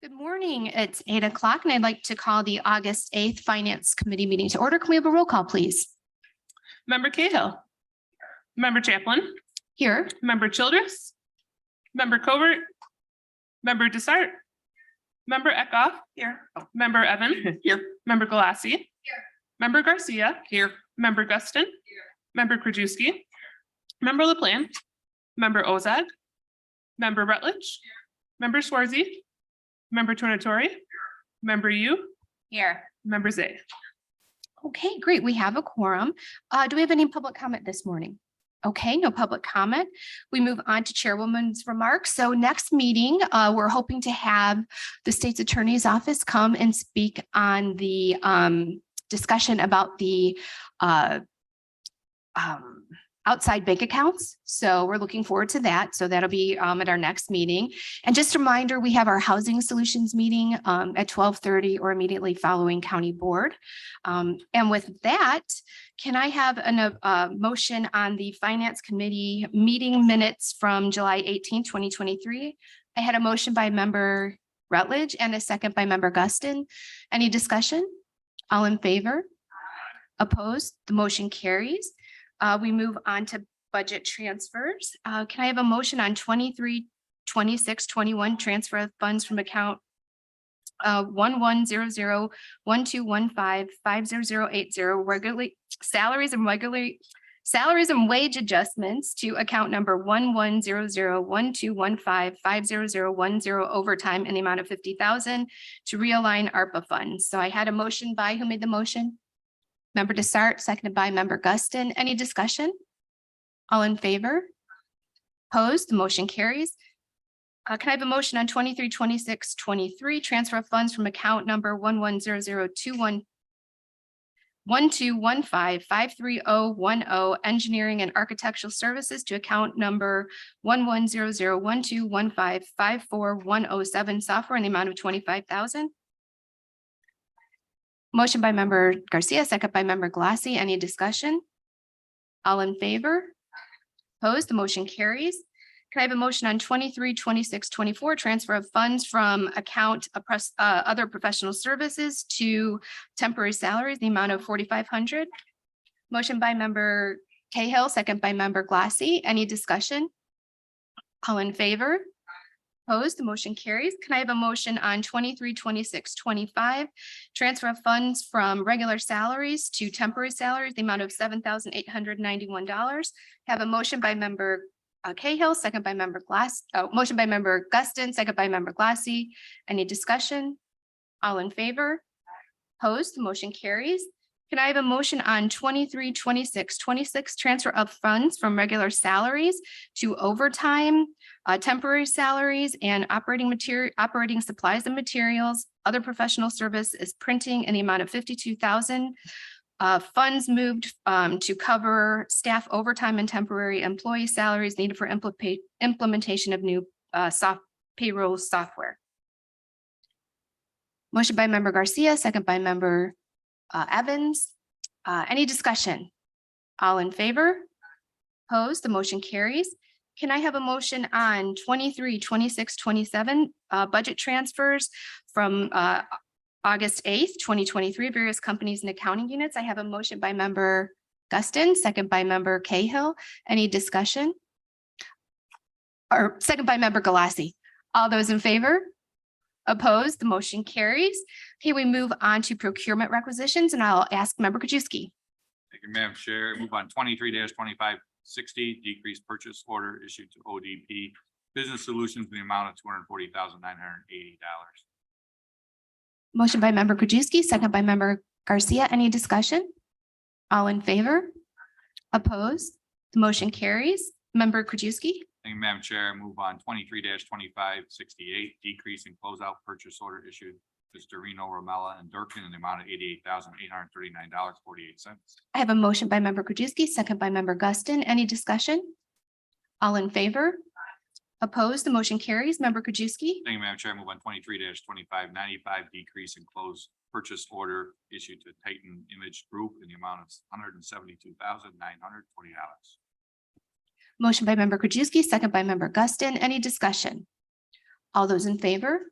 Good morning. It's 8 o'clock and I'd like to call the August 8th Finance Committee meeting to order. Can we have a roll call, please? Member Cahill. Member Chaplin. Here. Member Childress. Member Covert. Member Desart. Member Eckhoff. Here. Member Evan. Here. Member Galassi. Here. Member Garcia. Here. Member Guston. Here. Member Krajewski. Member LaPlante. Member Ozag. Member Rutledge. Here. Member Schwarzy. Member Tornatori. Member Yu. Here. Member Zay. Okay, great. We have a quorum. Do we have any public comment this morning? Okay, no public comment. We move on to Chairwoman's remarks. So next meeting, we're hoping to have the state's attorney's office come and speak on the discussion about the outside bank accounts. So we're looking forward to that. So that'll be at our next meeting. And just a reminder, we have our housing solutions meeting at 12:30 or immediately following county board. And with that, can I have a motion on the finance committee meeting minutes from July 18, 2023? I had a motion by member Rutledge and a second by member Guston. Any discussion? All in favor? Opposed? The motion carries. We move on to budget transfers. Can I have a motion on 23, 26, 21 transfer of funds from account 110012155080 regularly salaries and wage adjustments to account number 110012155010 overtime in the amount of 50,000 to realign ARPA funds. So I had a motion by, who made the motion? Member Desart, seconded by member Guston. Any discussion? All in favor? Opposed? The motion carries. Can I have a motion on 23, 26, 23 transfer of funds from account number 110012155010 engineering and architectural services to account number 110012155410 software in the amount of 25,000? Motion by member Garcia, second by member Galassi. Any discussion? All in favor? Opposed? The motion carries. Can I have a motion on 23, 26, 24 transfer of funds from account other professional services to temporary salaries, the amount of 4,500? Motion by member Cahill, second by member Galassi. Any discussion? All in favor? Opposed? The motion carries. Can I have a motion on 23, 26, 25 transfer of funds from regular salaries to temporary salaries, the amount of $7,891? Have a motion by member Cahill, second by member motion by member Guston, second by member Galassi. Any discussion? All in favor? Opposed? The motion carries. Can I have a motion on 23, 26, 26 transfer of funds from regular salaries to overtime, temporary salaries and operating supplies and materials, other professional service is printing in the amount of 52,000. Funds moved to cover staff overtime and temporary employee salaries needed for implementation of new payroll software. Motion by member Garcia, second by member Evans. Any discussion? All in favor? Opposed? The motion carries. Can I have a motion on 23, 26, 27 budget transfers from August 8th, 2023, various companies and accounting units? I have a motion by member Guston, second by member Cahill. Any discussion? Or second by member Galassi. All those in favor? Opposed? The motion carries. Okay, we move on to procurement requisitions and I'll ask member Krajewski. Thank you, Madam Chair. Move on 23-2560, decreased purchase order issued to ODP Business Solutions in the amount of $240,980. Motion by member Krajewski, second by member Garcia. Any discussion? All in favor? Opposed? The motion carries. Member Krajewski. Thank you, Madam Chair. Move on 23-2568, decrease in closeout purchase order issued to Storino, Romella, and Durkin in the amount of $88,839.48. I have a motion by member Krajewski, second by member Guston. Any discussion? All in favor? Opposed? The motion carries. Member Krajewski. Thank you, Madam Chair. Move on 23-2595, decrease in closed purchase order issued to Titan Image Group in the amount of $172,920. Motion by member Krajewski, second by member Guston. Any discussion? All those in favor?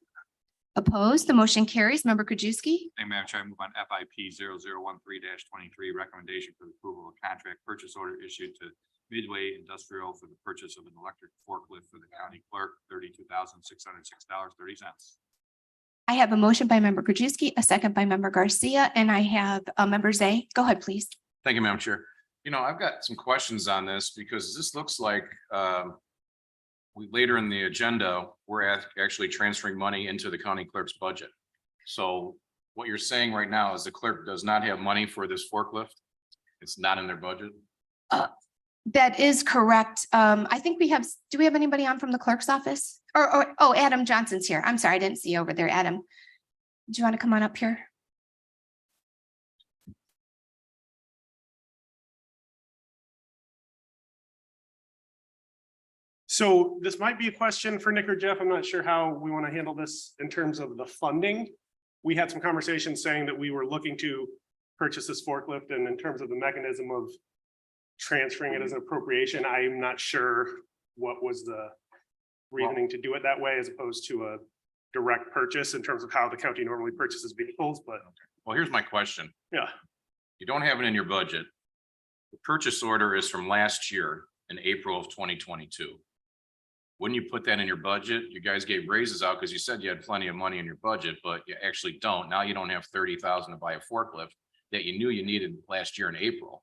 Opposed, the motion carries. Member Krajewski? Thank you, Madam Chair. I move on FIP 0013-23, recommendation for the approval of contract purchase order issued to Midway Industrial for the purchase of an electric forklift for the county clerk, $32,606.30. I have a motion by member Krajewski, a second by member Garcia, and I have member Zay. Go ahead, please. Thank you, Madam Chair. You know, I've got some questions on this because this looks like we later in the agenda, we're actually transferring money into the county clerk's budget. So what you're saying right now is the clerk does not have money for this forklift? It's not in their budget? That is correct. I think we have, do we have anybody on from the clerk's office? Oh, Adam Johnson's here. I'm sorry, I didn't see you over there. Adam, do you want to come on up here? So this might be a question for Nick or Jeff. I'm not sure how we want to handle this in terms of the funding. We had some conversations saying that we were looking to purchase this forklift, and in terms of the mechanism of transferring it as an appropriation, I'm not sure what was the reasoning to do it that way as opposed to a direct purchase in terms of how the county normally purchases vehicles, but Well, here's my question. yeah. You don't have it in your budget. The purchase order is from last year in April of 2022. Wouldn't you put that in your budget? You guys gave raises out because you said you had plenty of money in your budget, but you actually don't. Now you don't have 30,000 to buy a forklift that you knew you needed last year in April.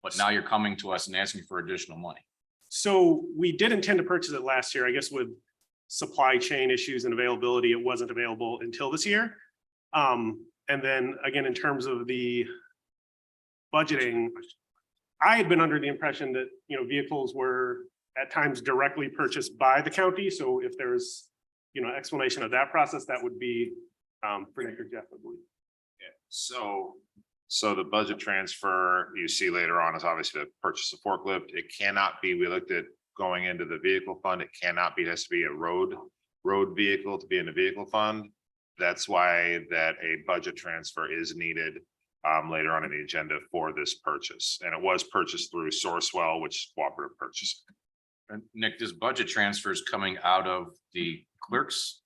But now you're coming to us and asking for additional money. So we did intend to purchase it last year. I guess with supply chain issues and availability, it wasn't available until this year. And then again, in terms of the budgeting, I had been under the impression that, you know, vehicles were at times directly purchased by the county. So if there's, you know, explanation of that process, that would be for Nick or Jeff, I believe. So the budget transfer you see later on is obviously to purchase a forklift. It cannot be, we looked at going into the vehicle fund. It cannot be, it has to be a road vehicle to be in the vehicle fund. That's why that a budget transfer is needed later on in the agenda for this purchase. And it was purchased through Sourcewell, which is cooperative purchasing. And Nick, this budget transfer is coming out of the clerks?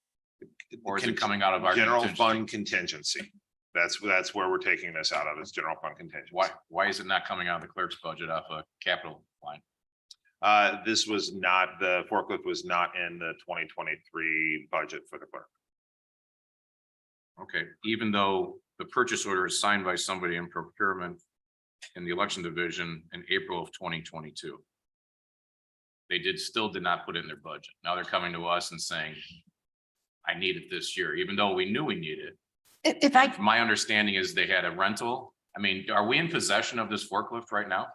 Or is it coming out of our General contingency? fund contingency? That's where we're taking this out of, is general fund contingency. Why is it not coming out of the clerk's budget off a capital line? This was not, the forklift was not in the 2023 budget for the clerk. Okay, even though the purchase order is signed by somebody in procurement in the election division in April of 2022. They still did not put it in their budget. Now they're coming to us and saying, I need it this year, even though we knew we needed it. If I, My understanding is they had a rental. I mean, are we in possession of this forklift right now?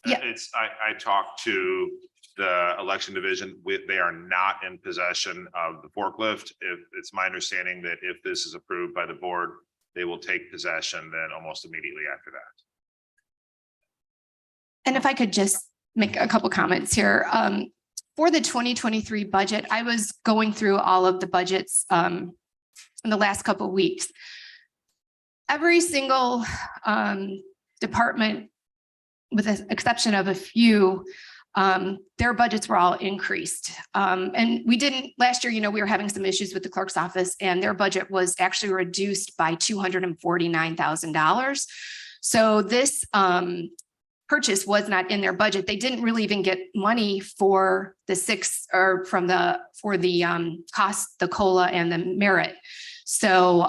Yeah. I talked to the election division they are not in possession of the forklift. It's my understanding that if this is approved by the board, they will take possession then almost immediately after that. and if I could just make a couple comments here. For the 2023 budget, I was going through all of the budgets in the last couple of weeks. Every single department, with the exception of a few, their budgets were all increased. And we didn't, last year, you know, we were having some issues with the clerk's office, and their budget was actually reduced by $249,000. So this purchase was not in their budget. They didn't really even get money for the cost, the COLA and the merit. So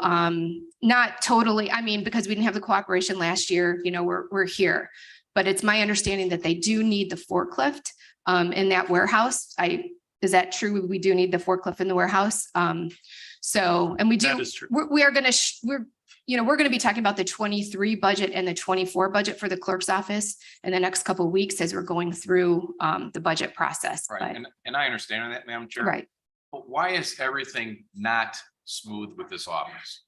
not totally, I mean, because we didn't have the cooperation last year, you know, we're here. But it's my understanding that they do need the forklift in that warehouse. Is that true? We do need the forklift in the warehouse. So, and we do, That is true. we're going to be talking about the 23 budget and the 24 budget for the clerk's office in the next couple of weeks as we're going through the budget process. Right, and I understand that, Madam Chair. Right. But why is everything not smooth with this office?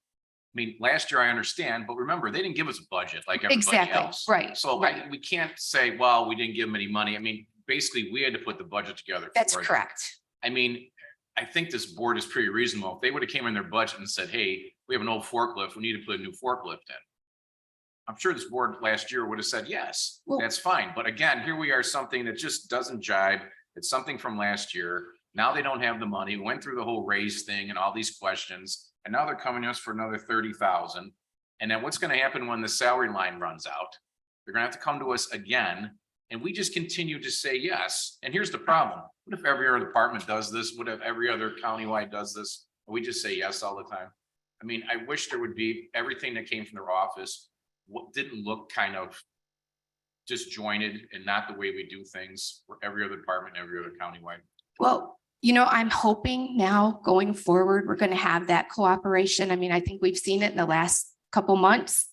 I mean, last year I understand, but remember, they didn't give us a budget like everybody Exactly, else. right, So right. we can't say, well, we didn't give them any money. I mean, basically, we had to put the budget together. That's for them. correct. I mean, I think this board is pretty reasonable. If they would have came in their budget and said, hey, we have an old forklift, we need to put a new forklift in. I'm sure this board last year would have said, yes, Well- that's fine. But again, here we are, something that just doesn't jibe. It's something from last year. Now they don't have the money. We went through the whole raise thing and all these questions. And now they're coming to us for another 30,000. And then what's gonna happen when the salary line runs out? They're gonna have to come to us again, and we just continue to say yes. And here's the problem. What if every other department does this? What if every other countywide does this? We just say yes all the time. I mean, I wish there would be everything that came from their office, what didn't look kind of disjointed and not the way we do things for every other department, every other countywide. Well, you know, I'm hoping now going forward, we're going to have that cooperation. I mean, I think we've seen it in the last couple months.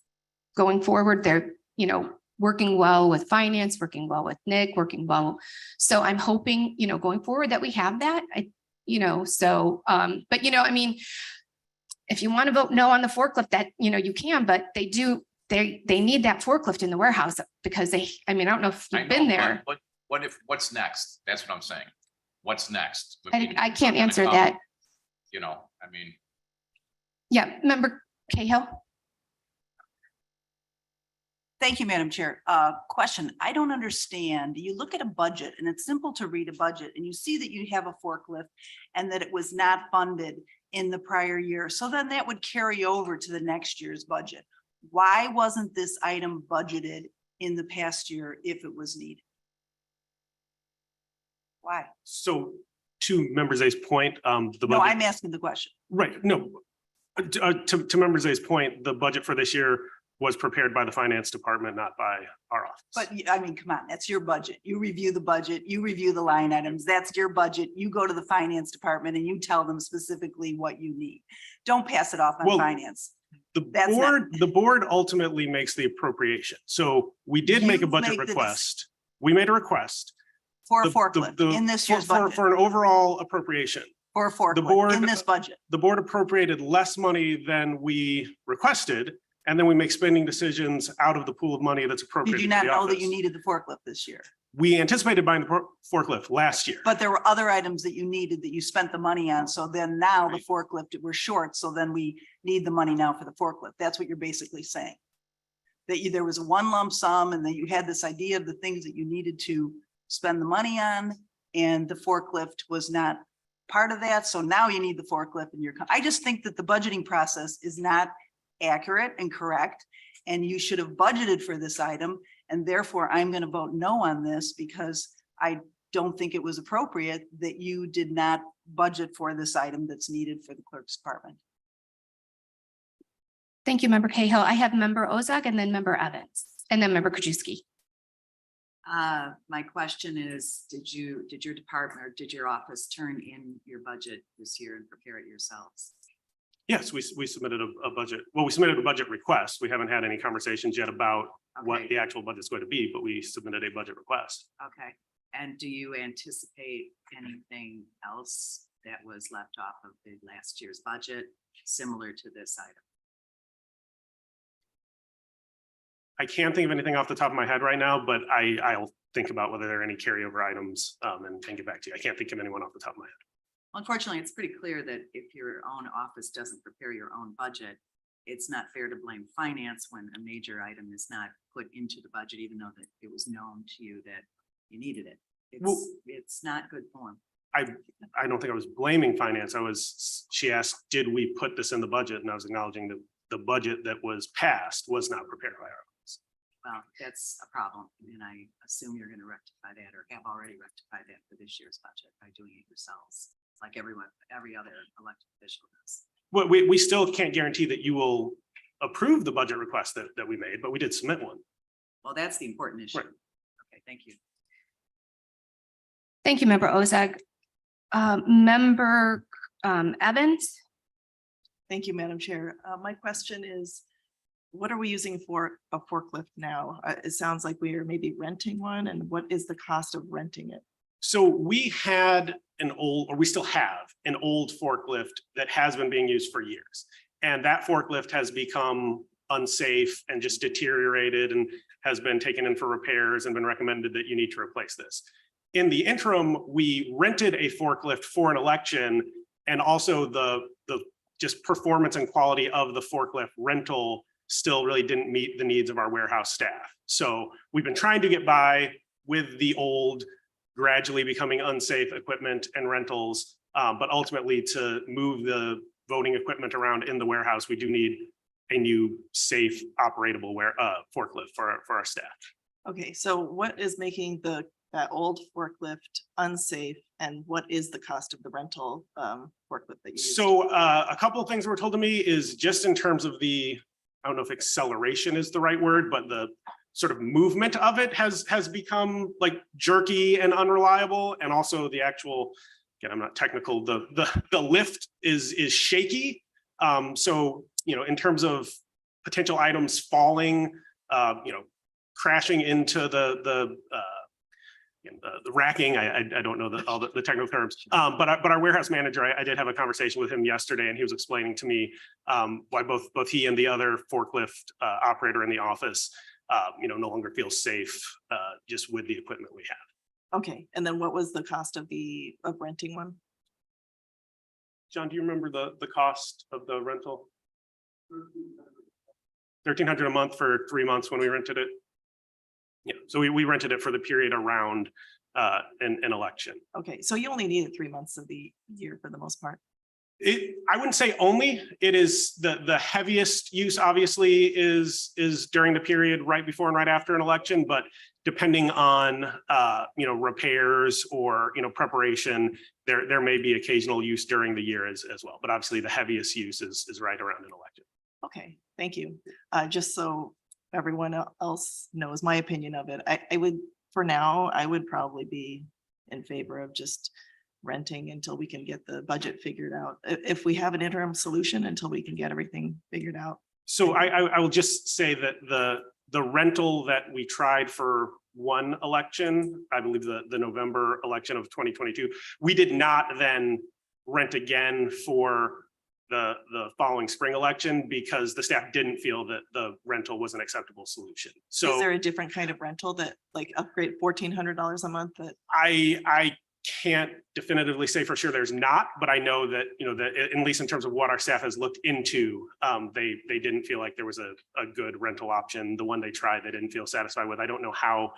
Going forward, they're, you know, working well with finance, working well with Nick, working well. So I'm hoping, you know, going forward that we have that. But you know, I mean, if you want to vote no on the forklift, that, you know, you can, but they need that forklift in the warehouse because I mean, I don't know if I you've been know, there. but what's next? That's what I'm saying. What's next? I can't answer that. You know, I mean, Yeah, Member Cahill. Thank you, Madam Chair. Question, I don't understand. You look at a budget and it's simple to read a budget and you see that you have a forklift and that it was not funded in the prior year. So then that would carry over to the next year's budget. Why wasn't this item budgeted in the past year if it was needed? Why? So to Member Zay's point, the No, budget, I'm asking the question. right, no. To Member Zay's point, the budget for this year was prepared by the finance department, not by our office. But I mean, come on, that's your budget. You review the budget, you review the line items. That's your budget. You go to the finance department and you tell them specifically what you need. Don't pass it off on Well, finance. The board ultimately makes the appropriation. So we did make a You budget make the request. We made a request. For a The- forklift the- in this for- year's budget, For an overall appropriation. for a forklift board- in this budget. The board appropriated less money than we requested, and then we make spending decisions out of the pool of money that's Did appropriated. you to not the know that office. you needed the forklift this year? We anticipated buying the forklift last year. But there were other items that you needed that you spent the money on. So then now the Right. forklift, we're short. So then we need the money now for the forklift. That's what you're basically saying. That there was a one lump sum and that you had this idea of the things that you needed to spend the money on. And the forklift was not part of that. So now you need the forklift and I just think that the budgeting process is not accurate and correct. And you should have budgeted for this item. And therefore I'm going to vote no on this because I don't think it was appropriate that you did not budget for this item that's needed for the clerk's department. Thank you, Member Cahill. I have Member Ozak and then Member Evans and then Member Krajewski. My question is, did your department or did your office turn in your budget this year and prepare it yourselves? Yes, we submitted a budget. Well, we submitted a budget request. We haven't had any conversations yet about what Okay. the actual budget is going to be, but we submitted a budget request. Okay, and do you anticipate anything else that was left off of the last year's budget similar to this item? I can't think of anything off the top of my head right now, but I'll think about whether there are any carryover items and get back to you. I can't think of anyone off the top of my head. Unfortunately, it's pretty clear that if your own office doesn't prepare your own budget, it's not fair to blame finance when a major item is not put into the budget, even though that it was known to you that you needed it. Well- It's not good form. I don't think I was blaming finance. She asked, did we put this in the budget? And I was acknowledging that the budget that was passed was not prepared by our office. Well, that's a problem, and I assume you're gonna rectify that or have already rectified that for this year's budget by doing it yourselves, like every other elected official does. Well, we still can't guarantee that you will approve the budget request that we made, but we did submit one. Well, that's the important issue. Right. Okay, thank you. Thank you, Member Ozak. Member Evans. Thank you, Madam Chair. My question is, what are we using for a forklift now? It sounds like we are maybe renting one, and what is the cost of renting it? So we had we still have an old forklift that has been being used for years. And that forklift has become unsafe and just deteriorated and has been taken in for repairs and been recommended that you need to replace this. In the interim, we rented a forklift for an election, and also the just performance and quality of the forklift rental still really didn't meet the needs of our warehouse staff. So we've been trying to get by with the old, gradually becoming unsafe equipment and rentals, but ultimately to move the voting equipment around in the warehouse, we do need a new safe operatable forklift for our staff. Okay, so what is making that old forklift unsafe and what is the cost of the rental forklift that you use? So a couple of things were told to me is just in terms of I don't know if acceleration is the right word, but the sort of movement of it has become like jerky and unreliable. And also the actual, again, I'm not technical, the lift is shaky. So, in terms of potential items falling, crashing into the racking, I don't know all the technical terms, but our warehouse manager, I did have a conversation with him yesterday, and he was explaining to me why both he and the other forklift operator in the office, no longer feel safe just with the equipment we have. Okay, and then what was the cost of renting one? John, do you remember the cost of the rental? $1,300 a month for 3 months when we rented it. Yeah, so we rented it for the period around an election. Okay, so you only needed 3 months of the year for the most part. I wouldn't say only. It is the heaviest use, obviously, is during the period right before and right after an election, but depending on repairs or preparation, there may be occasional use during the year as well. But obviously the heaviest use is right around an election. Okay, thank you. Just so everyone else knows my opinion of it, I would, for now, I would probably be in favor of just renting until we can get the budget figured out. If we have an interim solution until we can get everything figured out. So I will just say that the rental that we tried for one election, I believe the November election of 2022, we did not then rent again for the following spring election because the staff didn't feel that the rental was an acceptable solution. So Is there a different kind of rental that like upgrade $1,400 a month that? I can't definitively say for sure there's not, but I know that, that at least in terms of what our staff has looked into, they didn't feel like there was a good rental option. The one they tried, they didn't feel satisfied with. I don't know how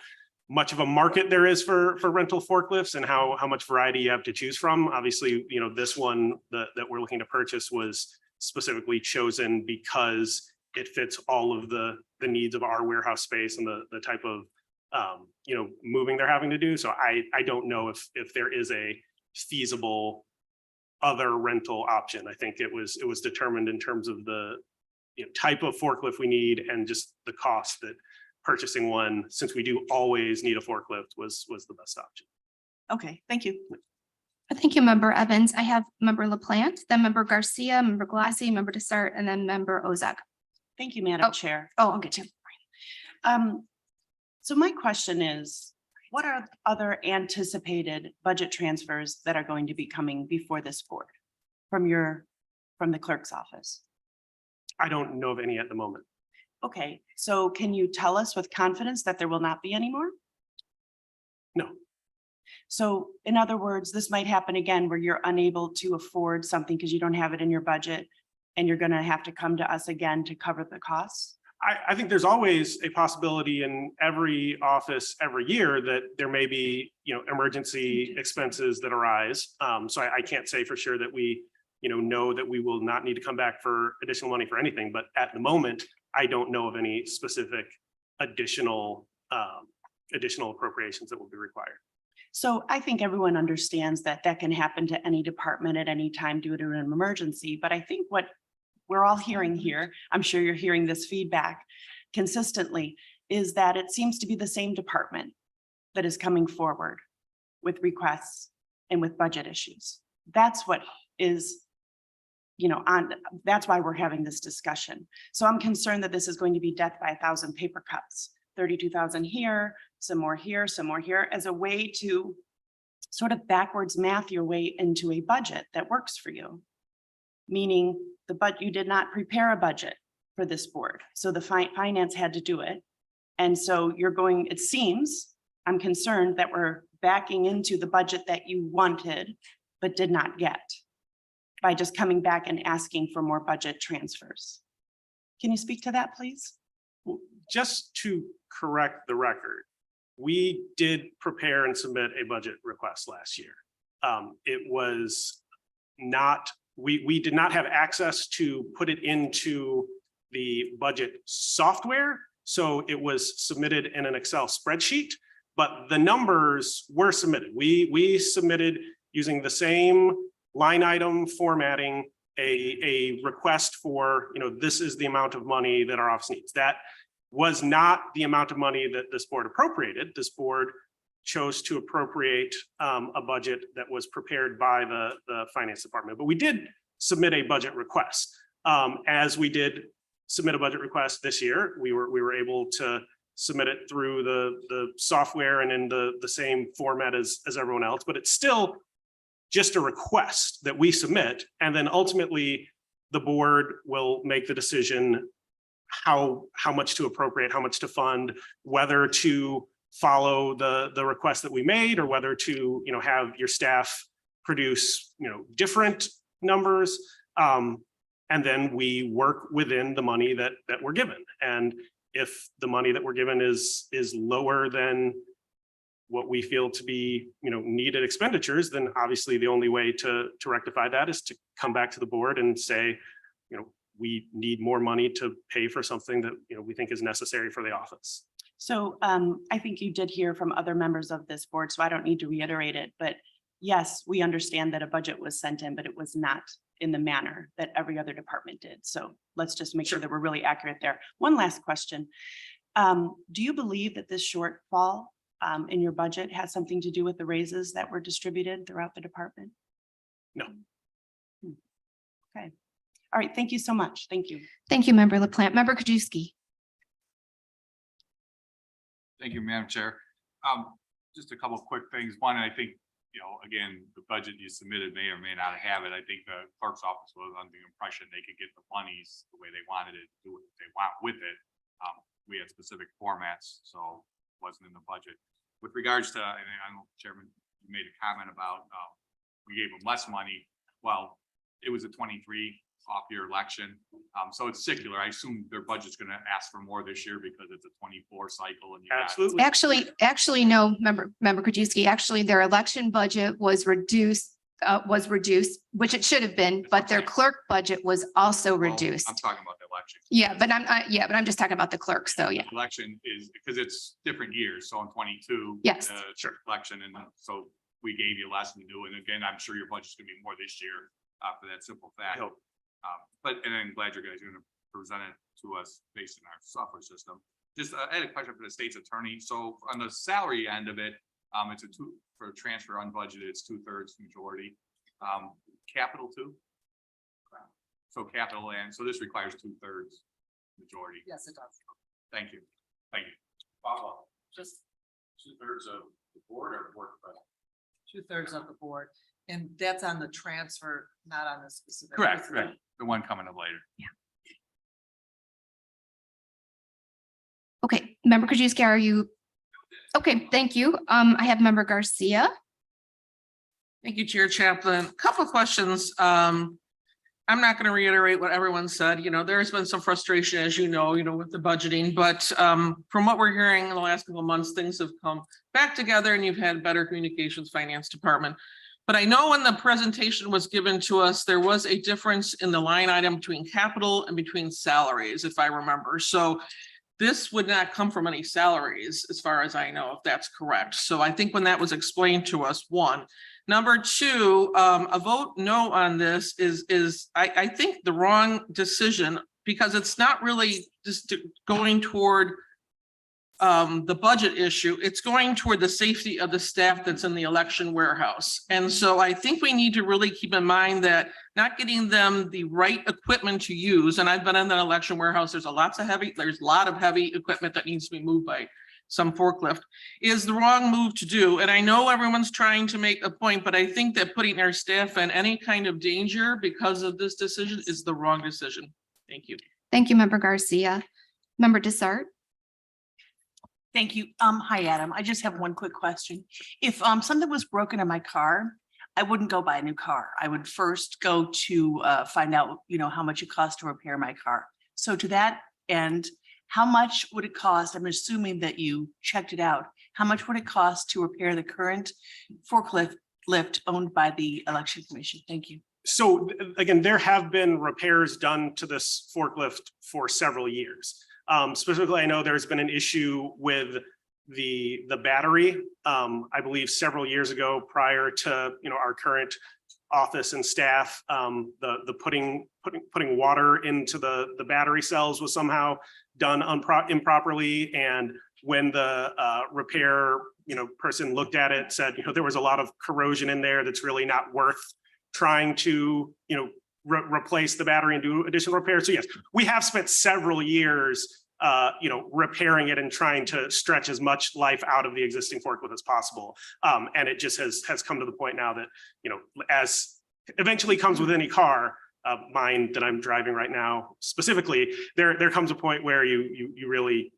much of a market there is for rental forklifts and how much variety you have to choose from. Obviously, this one that we're looking to purchase was specifically chosen because it fits all of the needs of our warehouse space and the type of moving they're having to do. So I don't know if there is a feasible other rental option. I think it was determined in terms of the type of forklift we need and just the cost that purchasing one, since we do always need a forklift, was the best option. Okay, thank you. Thank you, Member Evans. I have Member LaPlante, then Member Garcia, Member Glassy, Member Desart, and then Member Ozak. Thank you, Madam Oh. Chair. Oh, I'll get you. So my question is, what are other anticipated budget transfers that are going to be coming before this board from the clerk's office? I don't know of any at the moment. Okay, so can you tell us with confidence that there will not be any more? No. So in other words, this might happen again where you're unable to afford something because you don't have it in your budget and you're going to have to come to us again to cover the costs? I think there's always a possibility in every office every year that there may be, emergency expenses that arise. So I can't say for sure that we, know that we will not need to come back for additional money for anything. But at the moment, I don't know of any specific additional appropriations that will be required. So I think everyone understands that that can happen to any department at any time due to an emergency. But I think what we're all hearing here, I'm sure you're hearing this feedback consistently, is that it seems to be the same department that is coming forward with requests and with budget issues. That's what is, that's why we're having this discussion. So I'm concerned that this is going to be death by 1,000 paper cuts, 32,000 here, some more here, some more here, as a way to sort of backwards math your way into a budget that works for you. Meaning you did not prepare a budget for this board. So the finance had to do it. And so it seems, I'm concerned that we're backing into the budget that you wanted, but did not get by just coming back and asking for more budget transfers. Can you speak to that, please? Just to correct the record, we did prepare and submit a budget request last year. It was not we did not have access to put it into the budget software. So it was submitted in an Excel spreadsheet, but the numbers were submitted. We submitted using the same line item formatting, a request for, this is the amount of money that our office needs. That was not the amount of money that this board appropriated. This board chose to appropriate a budget that was prepared by the finance department, but we did submit a budget request. As we did submit a budget request this year, we were able to submit it through the software and in the same format as everyone else, but it's still just a request that we submit, and then ultimately the board will make the decision how much to appropriate, how much to fund, whether to follow the request that we made, or whether to have your staff produce different numbers, and then we work within the money that we're given. And if the money that we're given is lower than what we feel to be needed expenditures, then obviously the only way to rectify that is to come back to the board and say, we need more money to pay for something that we think is necessary for the office. So I think you did hear from other members of this board, so I don't need to reiterate it, but yes, we understand that a budget was sent in, but it was not in the manner that every other department did. So let's just make sure that we're really accurate there. One last question. Do you believe that this shortfall in your budget has something to do with the raises that were distributed throughout the department? No. Okay. All right. Thank you so much. Thank you. Thank you, Member LaPlante. Member Kajewski. Thank you, Madam Chair. Just a couple of quick things. One, I think, again, the budget you submitted may or may not have it. I think the clerk's office was under the impression they could get the monies the way they wanted it, do what they want with it. We had specific formats, so it wasn't in the budget. With regards to, and I know, Chairman, you made a comment about we gave them less money. Well, it was a 23 off-year election, so it's secular. I assume their budget's going to ask for more this year because it's a 24 cycle. And Absolutely. Actually, no, Member Kajewski, actually their election budget was reduced, which it should have been, but their clerk budget was also reduced. I'm talking about the election. Yeah, but I'm just talking about the clerk. So yeah. Election is because it's different years. So in 22, Yes. Election, and so we gave you less than new. And again, I'm sure your budget's going to be more this year for that simple fact. I hope. And I'm glad you guys are going to present it to us based on our software system. Just I had a question for the state's attorney. So on the salary end of it, it's for transfer unbudgeted, it's 2/3 majority. Capital too. So capital and so this requires 2/3 majority. Yes, it does. Thank you. Thank you. Follow. Just 2/3 of the board or board president? 2/3 of the board. And that's on the transfer, not on the specific. Correct. The one coming up later. Okay, Member Kajewski, are you? Okay, thank you. I have Member Garcia. Thank you, Chair Chaplin. Couple of questions. I'm not going to reiterate what everyone said. There's been some frustration, as with the budgeting, but from what we're hearing in the last couple of months, things have come back together and you've had better communications finance department. But I know when the presentation was given to us, there was a difference in the line item between capital and between salaries, if I remember. So this would not come from any salaries, as far as I know, if that's correct. So I think when that was explained to us, one. Number two, a vote no on this is I think the wrong decision, because it's not really just going toward the budget issue. It's going toward the safety of the staff that's in the election warehouse. And so I think we need to really keep in mind that not getting them the right equipment to use, and I've been in the election warehouse, there's a lot of heavy equipment that needs to be moved by some forklift, is the wrong move to do. And I know everyone's trying to make a point, but I think that putting our staff in any kind of danger because of this decision is the wrong decision. Thank you. Thank you, Member Garcia. Member Desart. Thank you. Hi, Adam. I just have one quick question. If something was broken in my car, I wouldn't go buy a new car. I would first go to find out, how much it costs to repair my car. So to that end, how much would it cost? I'm assuming that you checked it out. How much would it cost to repair the current forklift owned by the election commission? Thank you. So again, there have been repairs done to this forklift for several years. Specifically, I know there's been an issue with the battery. I believe several years ago, prior to, our current office and staff, the putting water into the battery cells was somehow done improperly. And when the repair, person looked at it, said, there was a lot of corrosion in there that's really not worth trying to, replace the battery and do additional repairs. So yes, we have spent several years, repairing it and trying to stretch as much life out of the existing forklift as possible. And it just has come to the point now that, as eventually comes with any car, mine that I'm driving right now, specifically, there comes a point where you really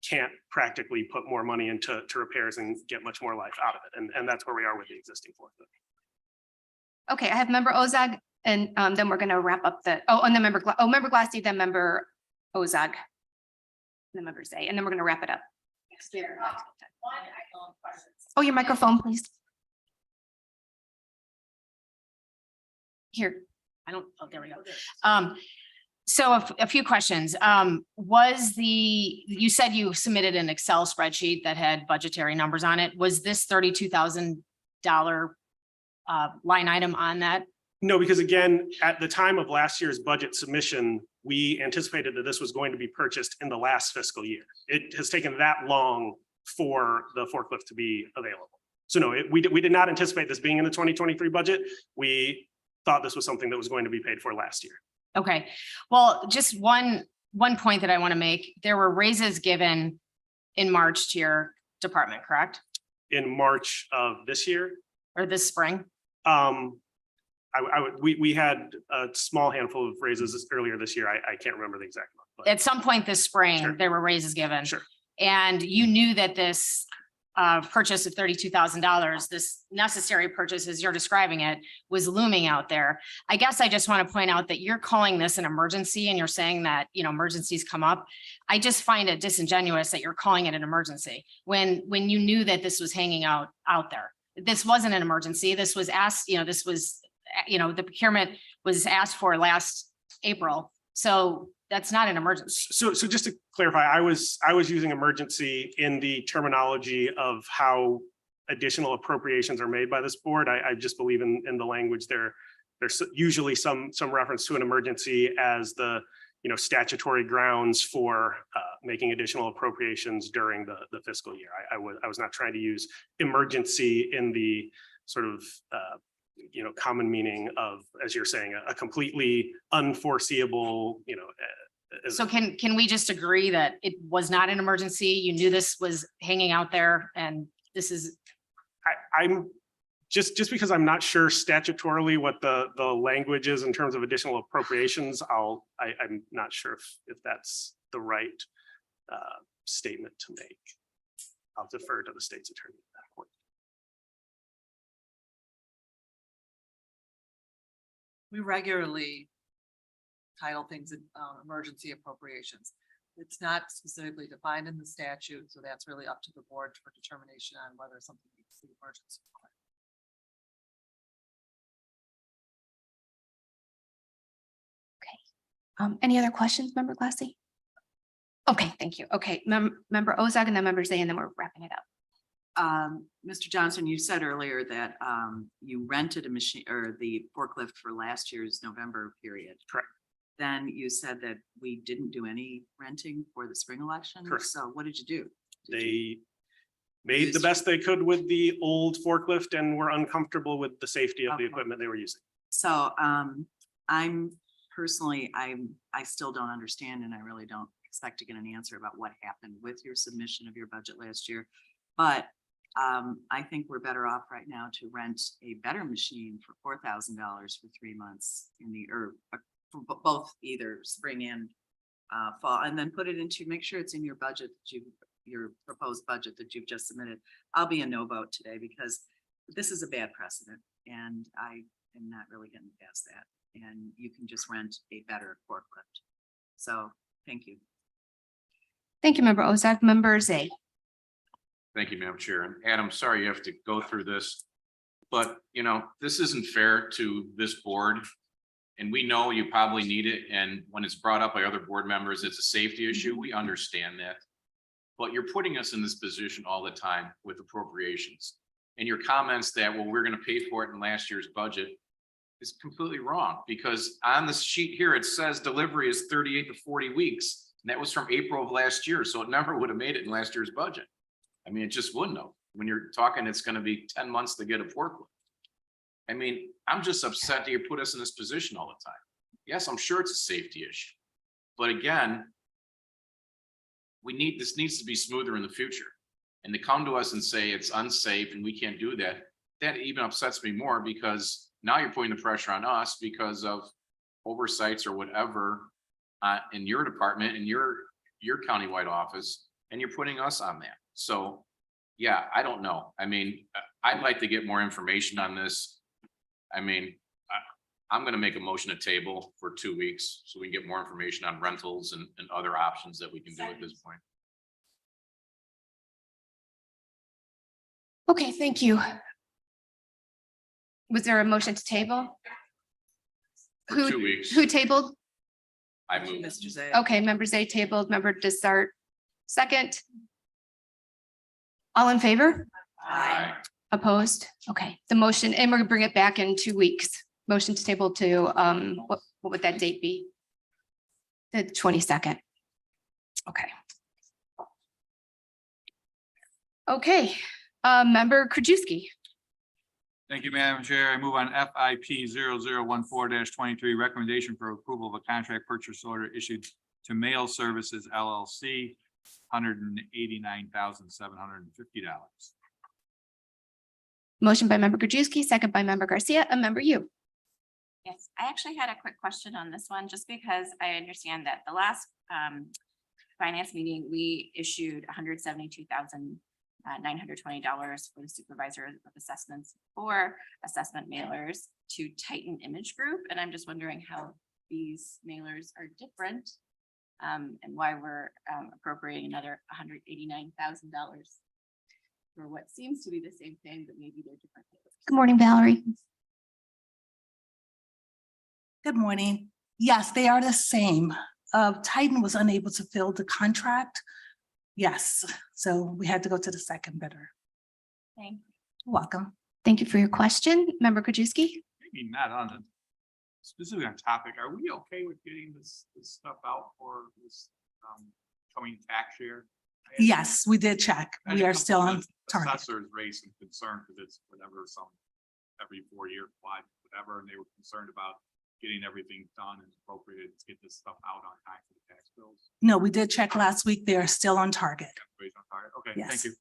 can't practically put more money into repairs and get much more life out of it. And that's where we are with the existing forklift. Okay, I have member Ozag, and then we're gonna wrap up and then member Glassy, then member Ozag. Then member Zay, and then we're gonna wrap it up. Oh, your microphone, please. Here. Oh, there we go. So a few questions. You said you submitted an Excel spreadsheet that had budgetary numbers on it. Was this $32,000 line item on that? No, because again, at the time of last year's budget submission, we anticipated that this was going to be purchased in the last fiscal year. It has taken that long for the forklift to be available. So no, we did not anticipate this being in the 2023 budget. We thought this was something that was going to be paid for last year. Okay, well, just one point that I want to make. There were raises given in March to your department, correct? In March of this year, Or this spring? we had a small handful of raises earlier this year. I can't remember the exact month. But At some point this spring, Sure. there were raises given. Sure. And you knew that this purchase of $32,000, this necessary purchase, as you're describing it, was looming out there. I guess I just want to point out that you're calling this an emergency and you're saying that, emergencies come up. I just find it disingenuous that you're calling it an emergency when you knew that this was hanging out there. This wasn't an emergency. This was asked, the procurement was asked for last April. So that's not an emergency. So just to clarify, I was using emergency in the terminology of how additional appropriations are made by this board. I just believe in the language there's usually some reference to an emergency as the statutory grounds for making additional appropriations during the fiscal year. I was not trying to use emergency in the sort of common meaning of, as you're saying, a completely unforeseeable, So can we just agree that it was not an emergency? You knew this was hanging out there and this is. I'm just because I'm not sure statutorily what the language is in terms of additional appropriations, I'm not sure if that's the right statement to make. I'll defer to the state's attorney at that point. We regularly title things emergency appropriations. It's not specifically defined in the statute, so that's really up to the board for determination on whether something meets the emergency requirement. Any other questions, member Glassy? Okay, thank you. Okay, member Ozag and then member Zay, and then we're wrapping it up. Mr. Johnson, you said earlier that you rented a machine or the forklift for last year's November period. Correct. Then you said that we didn't do any renting for the spring election. Correct. So what did you do? They made the best they could with the old forklift and were uncomfortable with the safety of the Okay. equipment they were using. So I'm personally, I still don't understand, and I really don't expect to get an answer about what happened with your submission of your budget last year. But I think we're better off right now to rent a better machine for $4,000 for 3 months for both either spring and fall, and then put it into, make sure it's in your budget that your proposed budget that you've just submitted. I'll be a no vote today because this is a bad precedent and I am not really getting past that. And you can just rent a better forklift. So thank you. Thank you, member Ozag. Member Zay. Thank you, Madam Chair. And Adam, sorry you have to go through this. But, you know, this isn't fair to this board. And we know you probably need it. And when it's brought up by other board members, it's a safety issue. We understand that. But you're putting us in this position all the time with appropriations. And your comments that, well, we're gonna pay for it in last year's budget is completely wrong, because on the sheet here, it says delivery is 38 to 40 weeks. And that was from April of last year, so it never would have made it in last year's budget. I mean, it just wouldn't have. When you're talking, it's gonna be 10 months to get a forklift. I mean, I'm just upset that you put us in this position all the time. Yes, I'm sure it's a safety issue. But again, this needs to be smoother in the future. And to come to us and say it's unsafe and we can't do that, that even upsets me more, because now you're putting the pressure on us because of oversights or whatever in your department, in your countywide office, and you're putting us on that. So, yeah, I don't know. I mean, I'd like to get more information on this. I mean, I'm gonna make a motion to table for 2 weeks so we can get more information on rentals and other options that we can do at this point. Okay, thank you. Was there a motion to table? For Who- 2 weeks, Who tabled? I move. Mr. Zay. Okay, member Zay tabled, member Desart, second. All in favor? Aye. Opposed? Okay, the motion, and we're gonna bring it back in 2 weeks. Motion to table to, what would that date be? The 22nd. Okay. Okay, member Krajewski. Thank you, Madam Chair. I move on FIP 0014-23, recommendation for approval of a contract purchase order issued to Mail Services LLC, $189,750. Motion by member Krajewski, second by member Garcia, a member you. Yes, I actually had a quick question on this one, just because I understand that the last finance meeting, we issued $172,920 for the supervisor of assessments for assessment mailers to Titan Image Group. And I'm just wondering how these mailers are different and why we're appropriating another $189,000 for what seems to be the same thing, but maybe they're different. Good morning, Valerie. Good morning. Yes, they are the same. Titan was unable to fill the contract. Yes, so we had to go to the second bidder. Thank you. Welcome. Thank you for your question. Member Krajewski? Maybe not on the specifically on topic. Are we okay with getting this stuff out for this coming tax year? Yes, we did check. We are still on target. Assessors raised some concern because it's whatever, every 4-year quad, whatever, and they were concerned about getting everything done and appropriated to get this stuff out on time for the tax bills. No, we did check last week. They are still on target. Everybody's on target. Okay, Yes. thank you.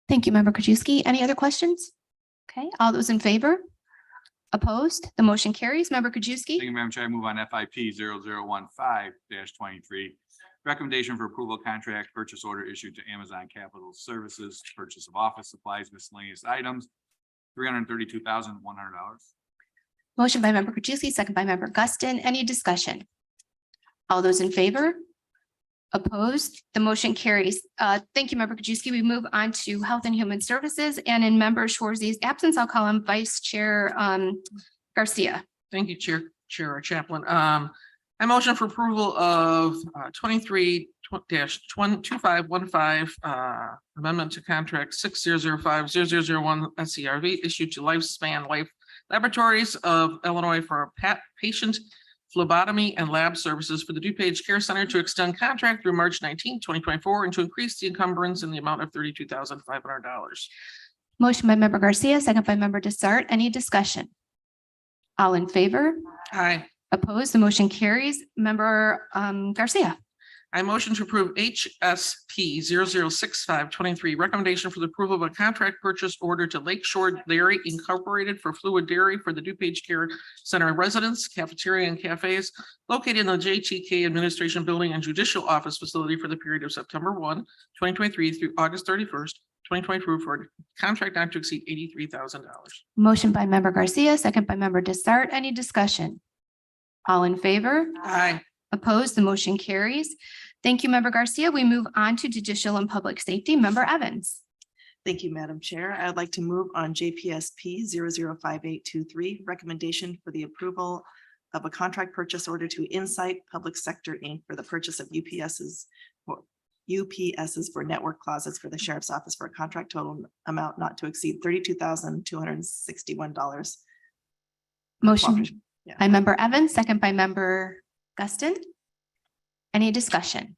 Thank you, member Krajewski. Any other questions? Okay, all those in favor? Opposed? The motion carries. Member Krajewski? Thank you, Madam Chair. I move on FIP 0015-23. Recommendation for approval of contract purchase order issued to Amazon Capital Services, purchase of office supplies, miscellaneous items, $332,100. Motion by member Krajewski, second by member Guston. Any discussion? All those in favor? Opposed? The motion carries. Thank you, member Krajewski. We move on to Health and Human Services, and in member Schwarze's absence, I'll call him Vice Chair Garcia. Thank you, Chair Chaplin. I motion for approval of 23-2515 amendment to contract 6005-0001 SCRV issued to Lifespan Life Laboratories of Illinois for patient phlebotomy and lab services for the DuPage Care Center to extend contract through March 19, 2024, and to increase the encumbrance in the amount of $32,500. Motion by member Garcia, second by member Desart. Any discussion? All in favor? Aye. Opposed? The motion carries. Member Garcia. I motion to approve HSP 006523, recommendation for the approval of a contract purchase order to Lakeshore Dairy Incorporated for fluid dairy for the DuPage Care Center residents, cafeteria and cafes located in the JTK Administration Building and Judicial Office Facility for the period of September 1, 2023 through August 31st, 2022 for a contract not to exceed $83,000. Motion by member Garcia, second by member Desart. Any discussion? All in favor? Aye. Opposed? The motion carries. Thank you, member Garcia. We move on to Judicial and Public Safety, member Evans. Thank you, Madam Chair. I'd like to move on JPSP 005823, recommendation for the approval of a contract purchase order to Insight Public Sector Inc. for the purchase of UPSs for network closets for the Sheriff's Office for a contract total amount not to exceed $32,261. Motion Yeah. by member Evans, second by member Guston. Any discussion?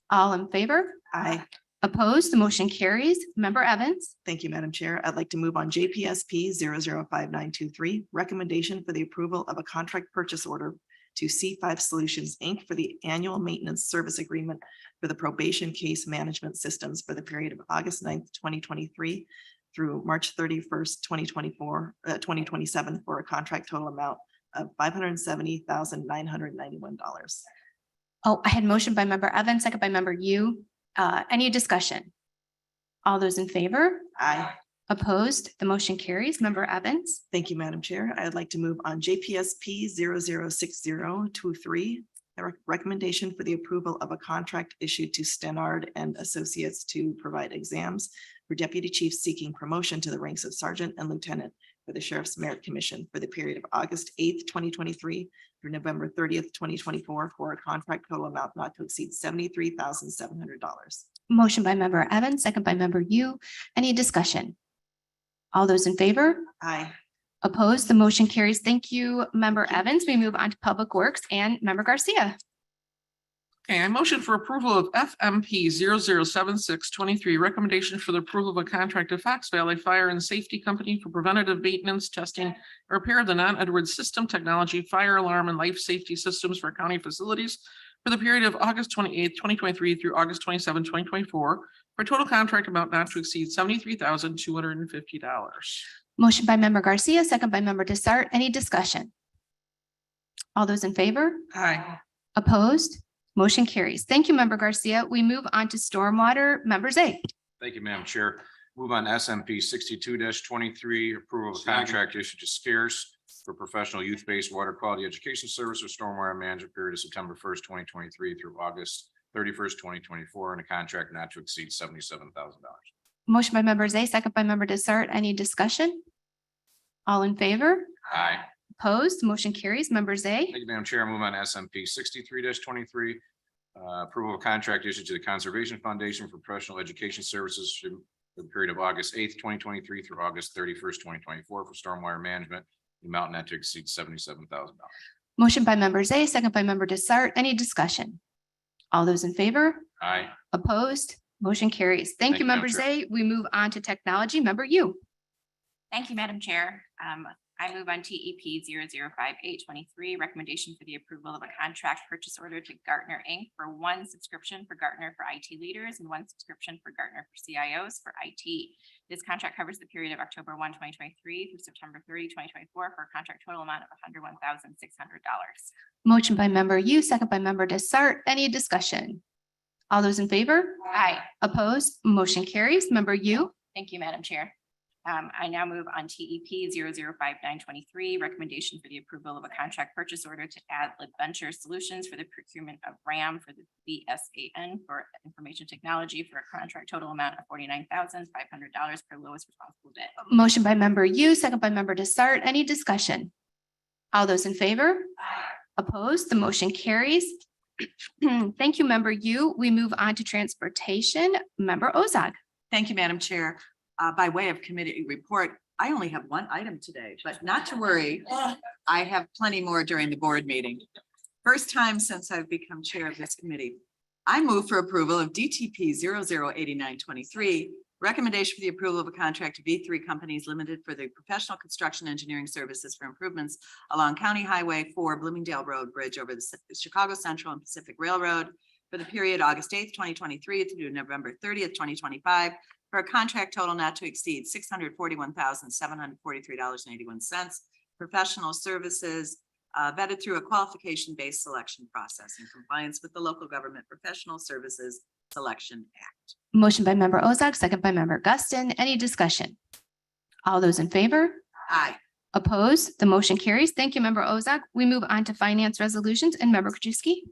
All in favor? Aye. Opposed? The motion carries. Member Evans. Thank you, Madam Chair. I'd like to move on JPSP 005923, recommendation for the approval of a contract purchase order to C5 Solutions, Inc. for the annual maintenance service agreement for the probation case management systems for the period of August 9th, 2023 through March 31st, 2027 for a contract total amount of $570,991. Oh, I had motion by member Evans, second by member Yu. Any discussion? All those in favor? Aye. Opposed? The motion carries. Member Evans. Thank you, Madam Chair. I'd like to move on JPSP 006023, a recommendation for the approval of a contract issued to Stenard and Associates to provide exams for deputy chiefs seeking promotion to the ranks of sergeant and lieutenant for the Sheriff's Merit Commission for the period of August 8th, 2023 through November 30th, 2024 for a contract total amount not to exceed $73,700. Motion by member Evans, second by member Yu. Any discussion? All those in favor? Aye. Opposed? The motion carries. Thank you, member Evans. We move on to Public Works and member Garcia. Okay, I motion for approval of FMP 007623, recommendation for the approval of a contract to Fox Valley Fire and Safety Company for preventative maintenance, testing, and repair of the non-Edwards system technology, fire alarm, and life safety systems for county facilities for the period of August 28th, 2023 through August 27th, 2024, for a total contract amount not to exceed $73,250. Motion by member Garcia, second by member Desart. Any discussion? All those in favor? Aye. Opposed? Motion carries. Thank you, member Garcia. We move on to Stormwater. Member Zay. Thank you, Madam Chair. Move on SMP 62-23, approval of contract issued to Scarce for professional youth-based water quality education service or stormwater management period of September 1st, 2023 through August 31st, 2024, and a contract not to exceed $77,000. Motion by member Zay, second by member Desart. Any discussion? All in favor? Aye. Opposed? Motion carries. Member Zay. Thank you, Madam Chair. Move on SMP 63-23. Approval of contract issued to the Conservation Foundation for professional education services for the period of August 8th, 2023 through August 31st, 2024 for stormwater management, the amount not to exceed $77,000. Motion by member Zay, second by member Desart. Any discussion? All those in favor? Aye. Opposed? Motion carries. Thank you, member Madam Chair. Zay. We move on to technology. Member Yu. Thank you, Madam Chair. I move on TEP 005823, recommendation for the approval of a contract purchase order to Gartner Inc. for one subscription for Gartner for IT leaders and one subscription for Gartner for CIOs for IT. This contract covers the period of October 1, 2023 through September 30, 2024 for a contract total amount of $101,600. Motion by member Yu, second by member Desart. Any discussion? All those in favor? Aye. Opposed? Motion carries. Member Yu. Thank you, Madam Chair. I now move on TEP 005923, recommendation for the approval of a contract purchase order to Adlib Venture Solutions for the procurement of RAM for the BSAN for information technology for a contract total amount of $49,500 per lowest responsible bid. Motion by member Yu, second by member Desart. Any discussion? All those in favor? Opposed? The motion carries. Thank you, member Yu. We move on to transportation. Member Ozog. Thank you, Madam Chair. By way of committee report, I only have one item today, but not to worry. I have plenty more during the board meeting. First time since I've become chair of this committee. I move for approval of DTP 008923, recommendation for the approval of a contract to V3 Companies Limited for the professional construction engineering services for improvements along County Highway 4 Bloomingdale Road Bridge over the Chicago Central and Pacific Railroad for the period August 8th, 2023 through November 30th, 2025. For a contract total not to exceed $641,743.81. Professional services vetted through a qualification-based selection process in compliance with the Local Government Professional Services Selection Act. Motion by member Ozog, second by member Guston. Any discussion? All those in favor? Aye. Opposed? The motion carries. Thank you, member Ozog. We move on to finance resolutions and member Krajewski.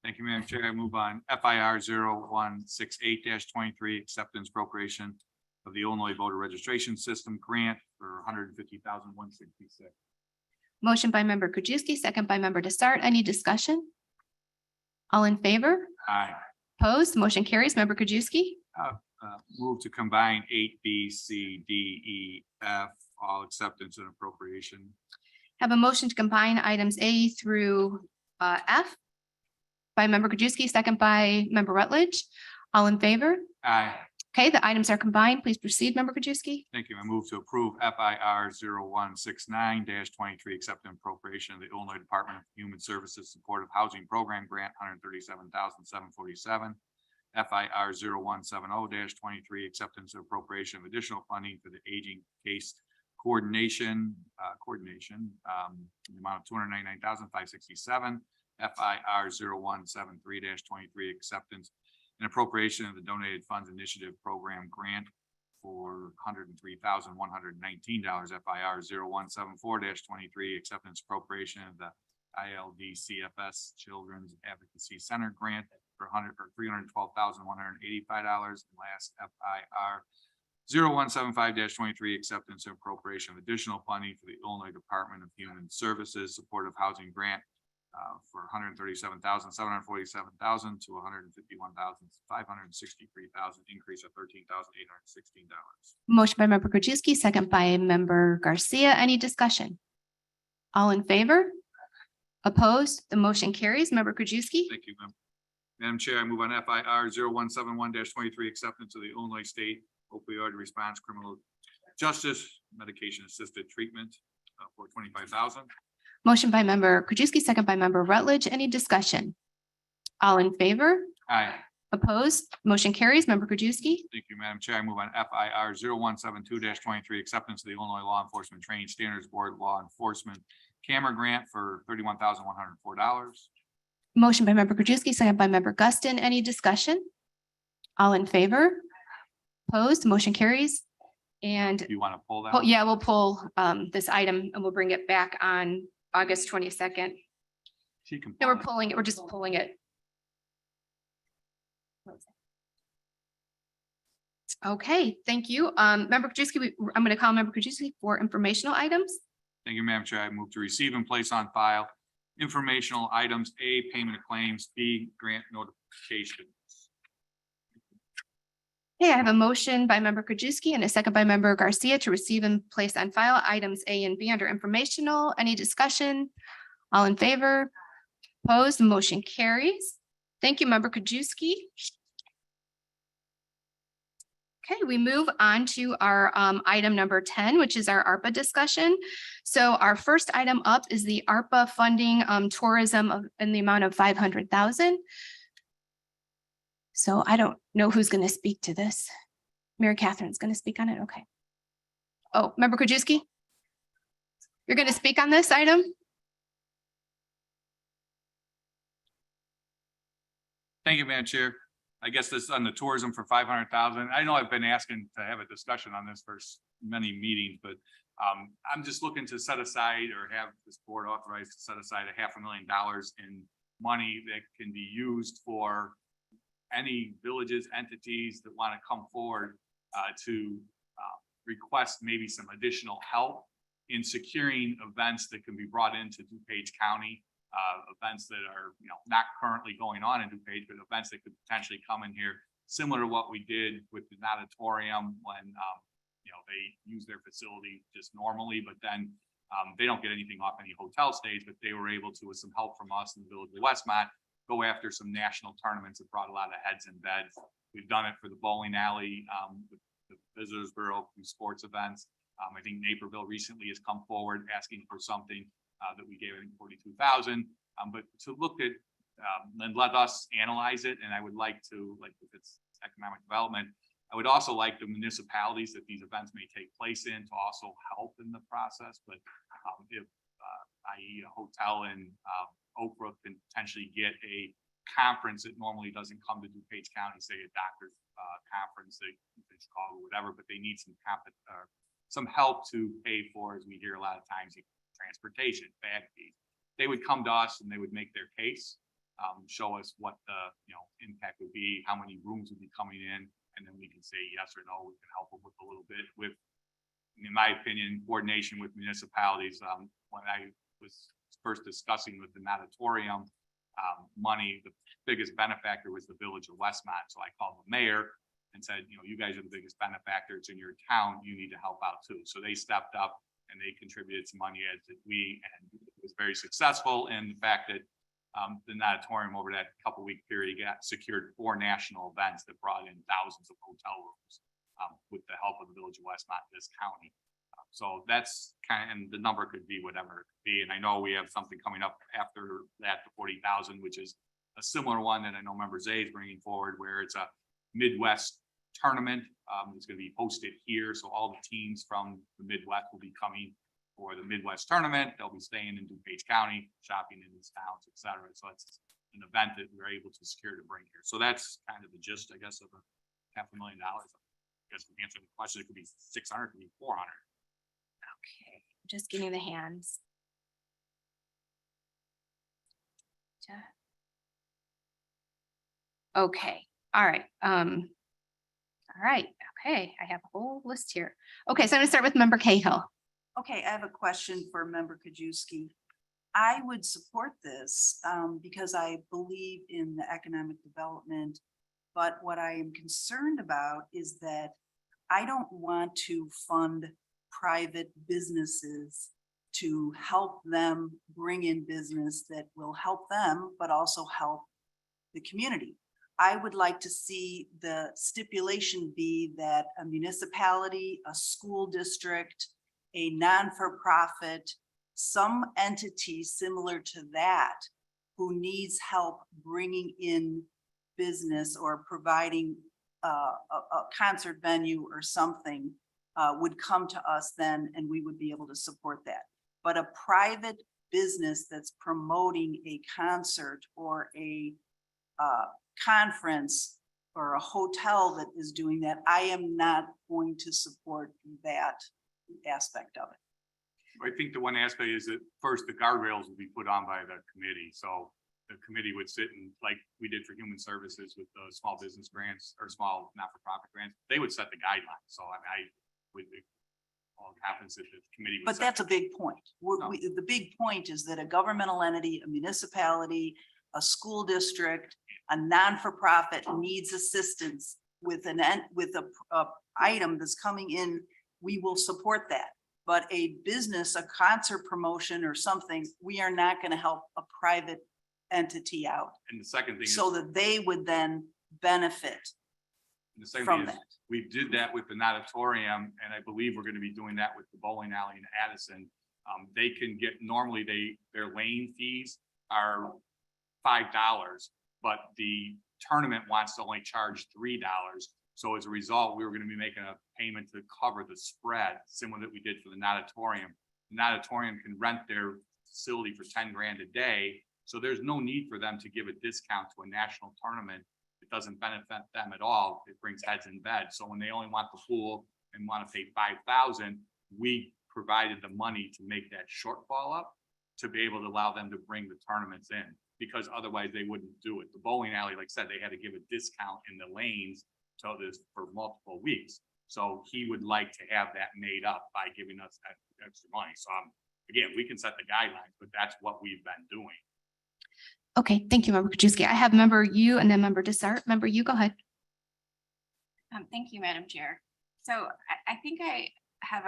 Thank you, Madam Chair. I move on FIR 0168-23, acceptance appropriation of the Illinois Voter Registration System grant for $150,166. Motion by member Krajewski, second by member Desart. Any discussion? All in favor? Aye. Opposed? Motion carries. Member Krajewski? Move to combine 8B, C, D, E, F, all acceptance and appropriation. Have a motion to combine items A through F by member Krajewski, second by member Rutledge. All in favor? Aye. Okay, the items are combined. Please proceed, member Krajewski. Thank you. I move to approve FIR 0169-23, accept and appropriation of the Illinois Department of Human Services Supportive Housing Program Grant, $137,747. FIR 0170-23, acceptance and appropriation of additional funding for the aging case coordination, in the amount of $299,567. FIR 0173-23, acceptance and appropriation of the Donated Funds Initiative Program Grant for $103,119. FIR 0174-23, acceptance appropriation of the ILD-CFS Children's Advocacy Center Grant for $312,185. And last, FIR 0175-23, acceptance and appropriation of additional funding for the Illinois Department of Human Services Supportive Housing Grant for $137,747,000 to $151,563,000, increase of $13,816. Motion by member Krajewski, second by member Garcia. Any discussion? All in favor? Opposed? The motion carries. Member Krajewski? Thank you, Madam Chair. I move on FIR 0171-23, acceptance of the Illinois State Opioid Response Criminal Justice Medication Assisted Treatment for $25,000. Motion by member Krajewski, second by member Rutledge. Any discussion? All in favor? Aye. Opposed? Motion carries. Member Krajewski? Thank you, Madam Chair. I move on FIR 0172-23, acceptance of the Illinois Law Enforcement Training Standards Board Law Enforcement Camera Grant for $31,104. Motion by member Krajewski, second by member Guston. Any discussion? All in favor? Opposed? Motion carries. And Do you want to pull that? oh, yeah, we'll pull this item and we'll bring it back on August 22nd. She can. No, pull we're it. pulling it. We're just pulling it. Okay, thank you. Member Krajewski, I'm going to call member Krajewski for informational items. Thank you, Madam Chair. I move to receive and place on file informational items, A, payment of claims, B, grant notification. Okay, I have a motion by member Krajewski and a second by member Garcia to receive and place on file items A and B under informational. Any discussion? All in favor? Opposed? The motion carries. Thank you, member Krajewski. Okay, we move on to our item number 10, which is our ARPA discussion. So our first item up is the ARPA funding tourism in the amount of 500,000. So I don't know who's going to speak to this. Mary Catherine's going to speak on it. Okay. Oh, member Krajewski? You're going to speak on this item? Thank you, Madam Chair. I guess this on the tourism for 500,000. I know I've been asking to have a discussion on this for many meetings, but I'm just looking to set aside or have this board authorized to set aside $500,000 in money that can be used for any villages, entities that want to come forward to request maybe some additional help in securing events that can be brought into DuPage County. Events that are, not currently going on in DuPage, but events that could potentially come in here, similar to what we did with the natatorium when, they use their facility just normally, but then they don't get anything off any hotel stays, but they were able to, with some help from us in the village of Westmont, go after some national tournaments that brought a lot of heads and beds. We've done it for the bowling alley, with the Visitors Bureau, through sports events. I think Naperville recently has come forward asking for something that we gave, I think, 42,000, but to look at and let us analyze it. And I would like to, if it's economic development, I would also like the municipalities that these events may take place in to also help in the process. But if, i.e. a hotel in Oak Brook can potentially get a conference that normally doesn't come to DuPage County, say a doctor's conference, they call it whatever, but they need some help to pay for, as we hear a lot of times, transportation, bag fees. They would come to us and they would make their case, show us what the impact would be, how many rooms would be coming in, and then we can say yes or no. We can help them with a little bit with, in my opinion, coordination with municipalities. When I was first discussing with the natatorium money, the biggest benefactor was the village of Westmont. So I called the mayor and said, you know, you guys are the biggest benefactor. It's in your town. You need to help out too. So they stepped up and they contributed some money, as did we, and it was very successful in the fact that the natatorium over that couple-week period got secured 4 national events that brought in thousands of hotel rooms with the help of the village of Westmont, this county. So that's kind of, and the number could be whatever it could be. And I know we have something coming up after that, the 40,000, which is a similar one that I know Member Zay is bringing forward, where it's a Midwest tournament. It's going to be hosted here. So all the teams from the Midwest will be coming for the Midwest tournament. They'll be staying in DuPage County, shopping in these towns, et cetera. So it's an event that we're able to secure to bring here. So that's kind of the gist, I guess, of a $500,000. I guess we answer the question. It could be 600, it could be 400. Okay, just give me the hands. Okay, all right. All right, okay, I have a whole list here. Okay, so I'm gonna start with Member Cahill. Okay, I have a question for Member Kajewski. I would support this because I believe in the economic development. But what I am concerned about is that I don't want to fund private businesses to help them bring in business that will help them, but also help the community. I would like to see the stipulation be that a municipality, a school district, a non-for-profit, some entity similar to that who needs help bringing in business or providing a concert venue or something would come to us then, and we would be able to support that. But a private business that's promoting a concert or a conference or a hotel that is doing that, I am not going to support that aspect of it. I think the one aspect is that first, the guardrails will be put on by the committee. So the committee would sit and, like we did for human services with the small business grants or small not-for-profit grants, they would set the guidelines. So I would, all happens if the committee. But that's a big point. The big point is that a governmental entity, a municipality, a school district, a non-for-profit needs assistance with a item that's coming in, we will support that. But a business, a concert promotion or something, we are not going to help a private entity out. And the second thing so is, that they would then benefit the second from thing is, that. we did that with the natatorium, and I believe we're going to be doing that with the bowling alley in Addison. They can get, normally their lane fees are $5, but the tournament wants to only charge $3. So as a result, we were going to be making a payment to cover the spread, similar that we did for the natatorium. The natatorium can rent their facility for 10 grand a day. So there's no need for them to give a discount to a national tournament. It doesn't benefit them at all. It brings heads in bed. So when they only want the pool and want to pay $5,000, we provided the money to make that shortfall up to be able to allow them to bring the tournaments in, because otherwise they wouldn't do it. The bowling alley, like I said, they had to give a discount in the lanes to this for multiple weeks. So he would like to have that made up by giving us that extra money. So again, we can set the guidelines, but that's what we've been doing. Okay, thank you, Member Kajewski. I have Member you and then Member Desart. Member you, go ahead. Thank you, Madam Chair. So I think I have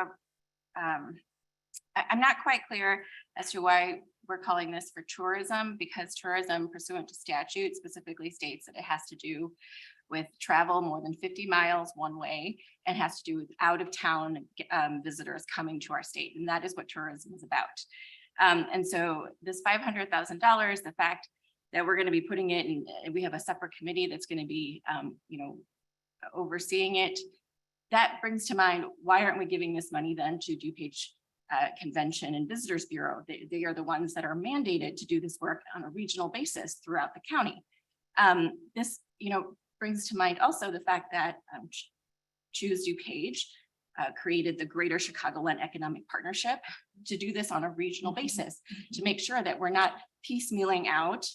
I'm not quite clear as to why we're calling this for tourism, because tourism pursuant to statute specifically states that it has to do with travel more than 50 miles one way and has to do with out of town visitors coming to our state. And that is what tourism is about. And so this $500,000, the fact that we're going to be putting it in, we have a separate committee that's going to be, overseeing it. That brings to mind, why aren't we giving this money then to DuPage Convention and Visitors Bureau? They are the ones that are mandated to do this work on a regional basis throughout the county. This, brings to mind also the fact that Choose DuPage created the Greater Chicagoland Economic Partnership to do this on a regional basis, to make sure that we're not piecemealing out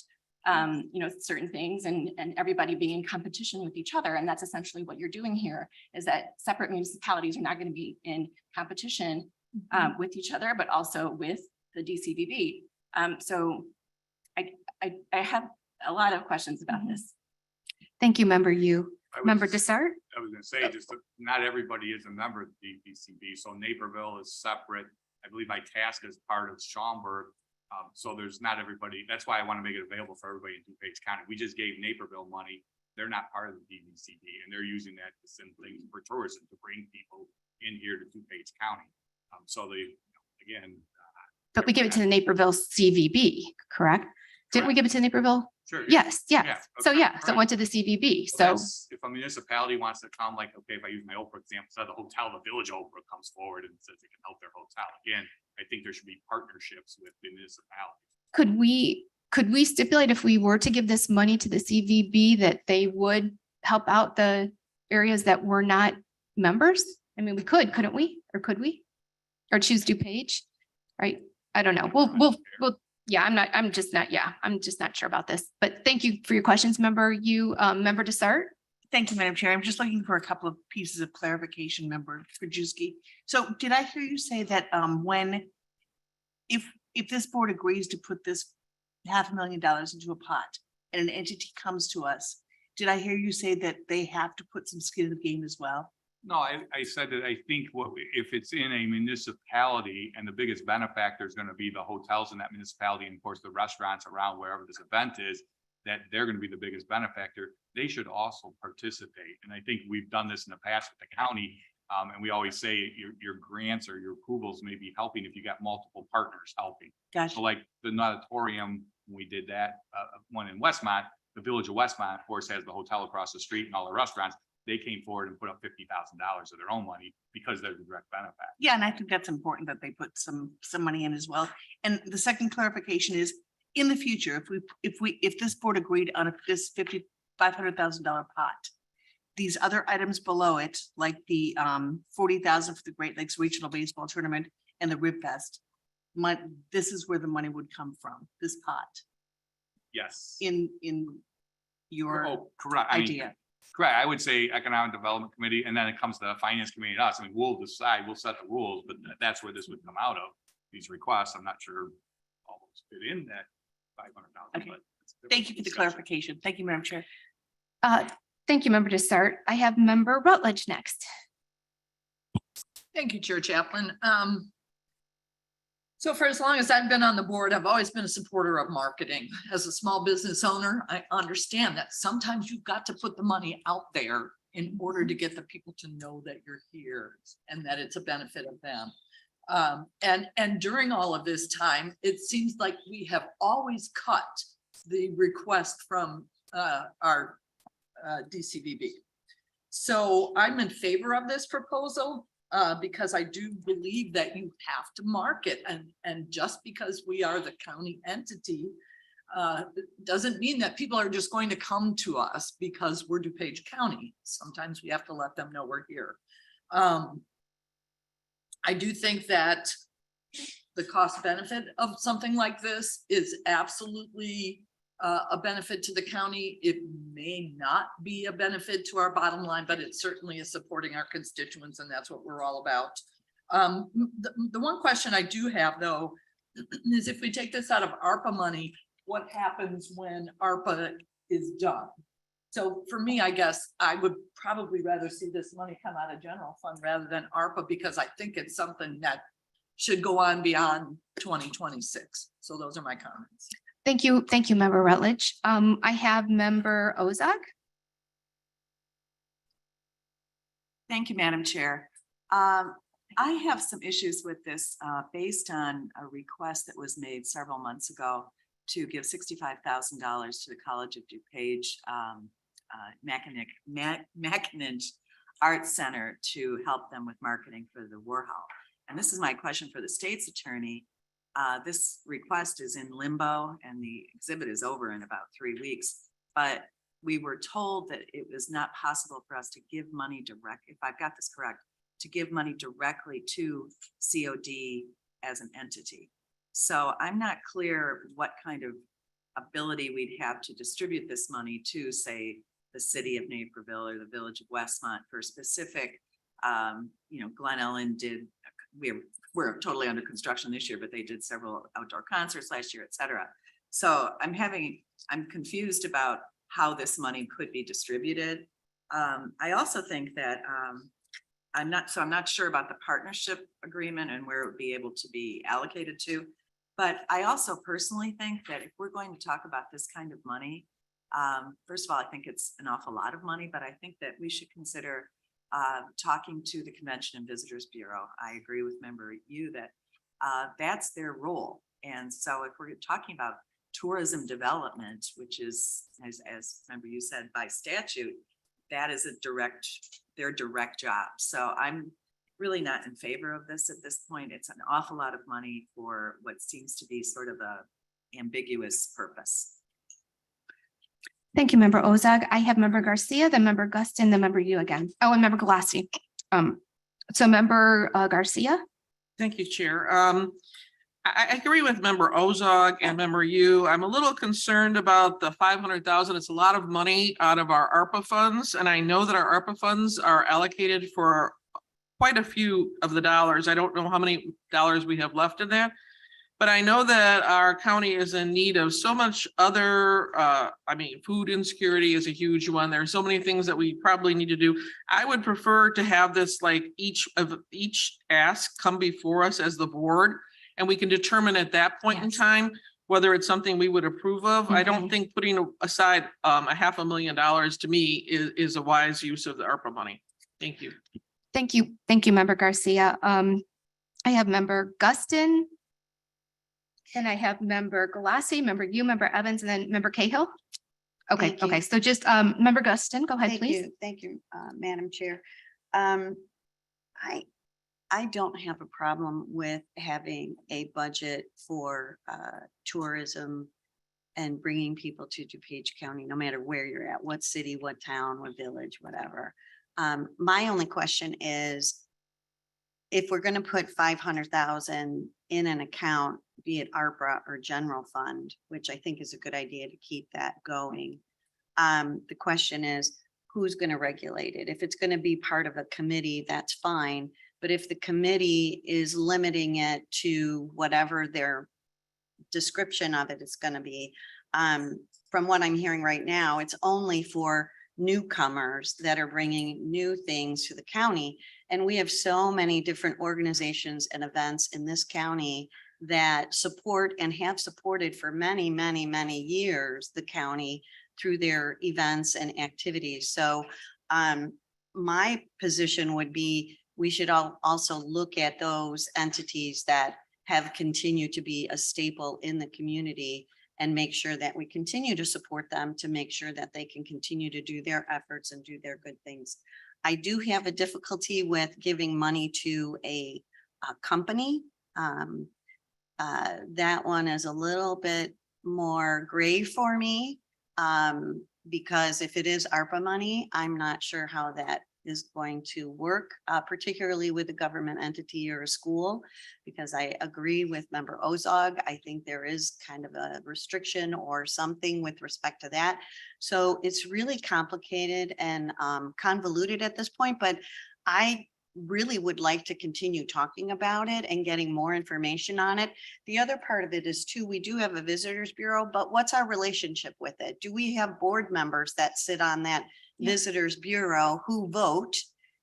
certain things and everybody being in competition with each other. And that's essentially what you're doing here, is that separate municipalities are not going to be in competition with each other, but also with the DCVB. So I have a lot of questions about this. Thank you, member you. I was Member just- Desart? I was gonna say, just that not everybody is a member of the DCB, so Naperville is separate. I believe Itasca is part of Schaumburg. So there's not everybody, that's why I want to make it available for everybody in DuPage County. We just gave Naperville money. They're not part of the DCB, and they're using that to send things for tourism to bring people in here to DuPage County. So they, again. But we give it to the Naperville CVB, correct? Didn't we give it to Naperville? Sure. Yes, Yeah, yes. So okay, yeah, so it right. went to the CVB. So So that's- if a municipality wants to come, like, okay, if I use my Oprah example, so the hotel, the Village Oprah comes forward and says they can help their hotel. Again, I think there should be partnerships with the municipality. could we stipulate if we were to give this money to the CVB that they would help out the areas that were not members? I mean, we could, couldn't we? Or could we? Or choose DuPage, right? I don't know. We'll, yeah, I'm just not sure about this, but thank you for your questions, member Desart. Thank you, Madam Chair. I'm just looking for a couple of pieces of clarification, member Krajewski. So did I hear you say that if this board agrees to put this $500,000 into a pot and an entity comes to us, did I hear you say that they have to put some skin in the game as well? No, I said that I think if it's in a municipality and the biggest benefactor is gonna be the hotels in that municipality, and of course, the restaurants around wherever this event is, that they're gonna be the biggest benefactor, they should also participate. And I think we've done this in the past with the county. And we always say your grants or your approvals may be helping if you got multiple partners helping. Gotcha. So like the natatorium, when we did that, one in Westmont, the Village of Westmont, of course, has the hotel across the street and all the restaurants. They came forward and put up $50,000 of their own money because they're the direct benefactor. Yeah, and I think that's important that they put some money in as well. And the second clarification is, in the future, if this board agreed on this $500,000 pot, these other items below it, like the $40,000 for the Great Lakes Regional Baseball Tournament and the Rib Fest, this is where the money would come from, this pot, Yes. in your Oh, correct. I mean, idea. correct. I would say Economic Development Committee, and then it comes to the Finance Committee and us. I mean, we'll decide, we'll set the rules, but that's where this would come out of, these requests. I'm not sure all those fit in that 500,000, Okay. but. it's a different Thank you for the discussion. clarification. Thank you, Madam Chair. Thank you, member Desart. I have member Rutledge next. Thank you, Chair Chaplin. So for as long as I've been on the board, I've always been a supporter of marketing. As a small business owner, I understand that sometimes you've got to put the money out there in order to get the people to know that you're here and that it's a benefit of them. And during all of this time, it seems like we have always cut the request from our DCVB. So I'm in favor of this proposal because I do believe that you have to market, and just because we are the county entity doesn't mean that people are just going to come to us because we're DuPage County. Sometimes we have to let them know we're here. I do think that the cost benefit of something like this is absolutely a benefit to the county. It may not be a benefit to our bottom line, but it certainly is supporting our constituents, and that's what we're all about. The one question I do have, though, is if we take this out of ARPA money, what happens when ARPA is done? So for me, I guess I would probably rather see this money come out of general fund rather than ARPA, because I think it's something that should go on beyond 2026. So those are my comments. Thank you, member Rutledge. I have member Ozak. Thank you, Madam Chair. I have some issues with this based on a request that was made several months ago to give $65,000 to the College of DuPage Mackinac Arts Center to help them with marketing for the Warhol. And this is my question for the state's attorney. This request is in limbo and the exhibit is over in about 3 weeks, but we were told that it was not possible for us to give money direct, if I've got this correct, to give money directly to COD as an entity. So I'm not clear what kind of ability we'd have to distribute this money to, say, the city of Naperville or the village of Westmont for specific, Glen Ellen did, we're totally under construction this year, but they did several outdoor concerts last year, et cetera. So I'm confused about how this money could be distributed. I also think that, I'm not sure about the partnership agreement and where it would be able to be allocated to. But I also personally think that if we're going to talk about this kind of money, first of all, I think it's an awful lot of money, but I think that we should consider talking to the Convention and Visitors Bureau. I agree with Member Yu that that's their role. And so if we're talking about tourism development, which is, as Member Yu said, by statute, that is their direct job. So I'm really not in favor of this at this point. It's an awful lot of money for what seems to be sort of a ambiguous purpose. Thank you, Member Ozog. I have Member Garcia, then Member Guston, then Member Yu again. Oh, and Member Galassi. So Member Garcia. Thank you, Chair. I agree with Member Ozog and Member Yu. I'm a little concerned about the 500,000. It's a lot of money out of our ARPA funds. And I know that our ARPA funds are allocated for quite a few of the dollars. I don't know how many dollars we have left in that. But I know that our county is in need of so much other, food insecurity is a huge one. There are so many things that we probably need to do. I would prefer to have this, like each ask come before us as the board, and we can determine at that point in time whether it's something we would approve of. I don't think putting aside $500,000 to me is a wise use of the ARPA money. Thank you. Thank you. Thank you, Member Garcia. I have Member Guston. Then I have Member Galassi, Member Yu, Member Evans, and then Member Cahill. Okay, Thank you. okay. So just Member Guston, go ahead, Thank please. you. Thank you, Madam Chair. I don't have a problem with having a budget for tourism and bringing people to DuPage County, no matter where you're at, what city, what town, what village, whatever. My only question is, if we're going to put 500,000 in an account, be it ARPA or general fund, which I think is a good idea to keep that going. The question is, who's going to regulate it? If it's going to be part of a committee, that's fine. But if the committee is limiting it to whatever their description of it is going to be, from what I'm hearing right now, it's only for newcomers that are bringing new things to the county. And we have so many different organizations and events in this county that support and have supported for many, many, many years the county through their events and activities. So my position would be we should also look at those entities that have continued to be a staple in the community and make sure that we continue to support them to make sure that they can continue to do their efforts and do their good things. I do have a difficulty with giving money to a company. That one is a little bit more gray for me because if it is ARPA money, I'm not sure how that is going to work, particularly with a government entity or a school, because I agree with Member Ozog. I think there is kind of a restriction or something with respect to that. So it's really complicated and convoluted at this point, but I really would like to continue talking about it and getting more information on it. The other part of it is too, we do have a visitors bureau, but what's our relationship with it? Do we have board members that sit on that visitors bureau who vote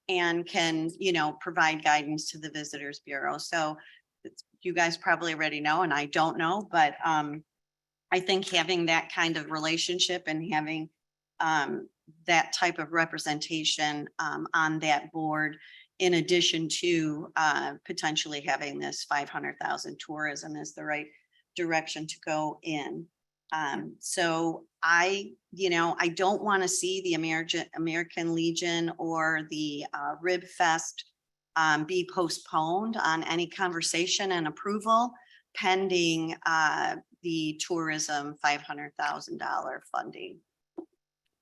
and can, provide guidance to the visitors bureau? So you guys probably already know, and I don't know, but I think having that kind of relationship and having that type of representation on that board, in addition to potentially having this 500,000 tourism is the right direction to go in. So I don't want to see the American Legion or the Rib Fest be postponed on any conversation and approval pending the tourism $500,000 funding.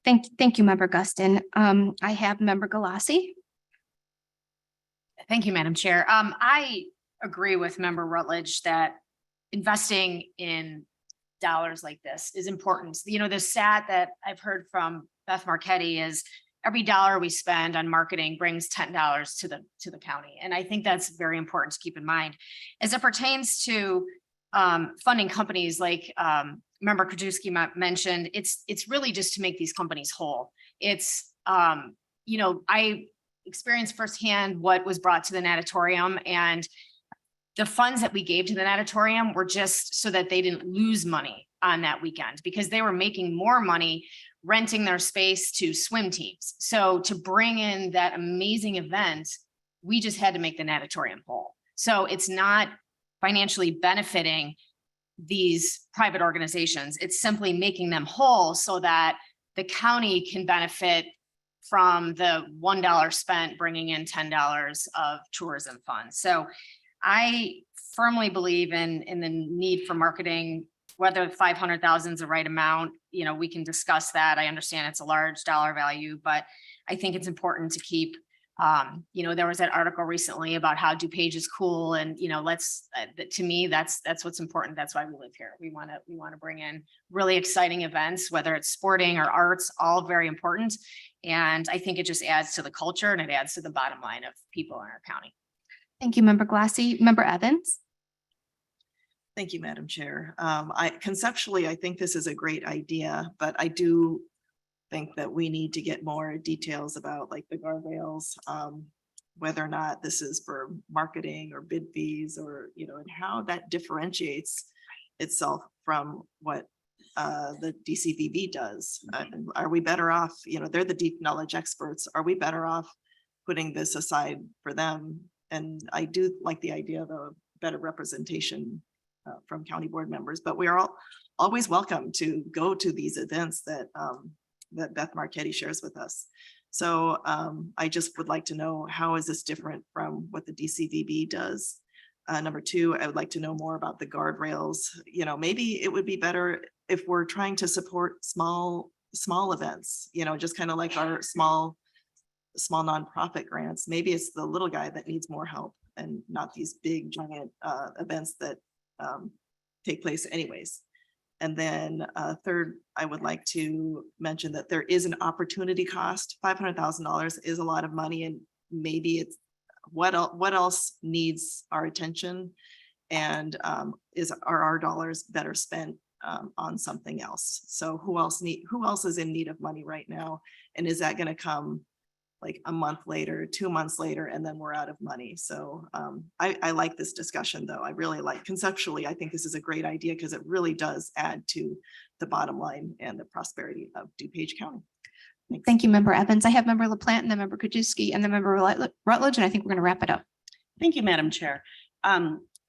Thank you, Member Guston. I have Member Galassi. Thank you, Madam Chair. I agree with Member Rutledge that investing in dollars like this is important. You know, the stat that I've heard from Beth Marquetti is every dollar we spend on marketing brings $10 to the county. And I think that's very important to keep in mind. As it pertains to funding companies like Member Krajewski mentioned, it's really just to make these companies whole. It's, you know, I experienced firsthand what was brought to the natatorium, and the funds that we gave to the natatorium were just so that they didn't lose money on that weekend, because they were making more money renting their space to swim teams. So to bring in that amazing event, we just had to make the natatorium whole. So it's not financially benefiting these private organizations. It's simply making them whole so that the county can benefit from the $1 spent bringing in $10 of tourism funds. So I firmly believe in the need for marketing. Whether 500,000 is the right amount, you know, we can discuss that. I understand it's a large dollar value, but I think it's important to keep, you know, there was that article recently about how DuPage is cool, and, you know, to me, that's what's important. That's why we live here. We want to bring in really exciting events, whether it's sporting or arts, all very important. And I think it just adds to the culture, and it adds to the bottom line of people in our county. Thank you, Member Glassy. Member Evans? Thank you, Madam Chair. Conceptually, I think this is a great idea, but I do think that we need to get more details about like the guardrails, whether or not this is for marketing or bid fees, or, you know, and how that differentiates itself from what the DCVB does. Are we better off, you know, they're the deep knowledge experts. Are we better off putting this aside for them? And I do like the idea of a better representation from county board members, but we are all always welcome to go to these events that that Beth Marquetti shares with us. So I just would like to know, how is this different from what the DCVB does? Number two, I would like to know more about the guardrails. You know, maybe it would be better if we're trying to support small events, you know, just kind of like our small nonprofit grants. Maybe it's the little guy that needs more help and not these big giant events that take place anyways. And then third, I would like to mention that there is an opportunity cost. $500,000 is a lot of money, and maybe it's what else needs our attention, and are our dollars better spent on something else? So who else is in need of money right now, and is that going to come like a month later, 2 months later, and then we're out of money? So I like this discussion, though. I really like, conceptually, I think this is a great idea because it really does add to the bottom line and the prosperity of DuPage County. Thanks. Thank you, Member Evans. I have Member LaPlante and then Member Krajewski and then Member Rutledge, and I think we're going to wrap it up. Thank you, Madam Chair.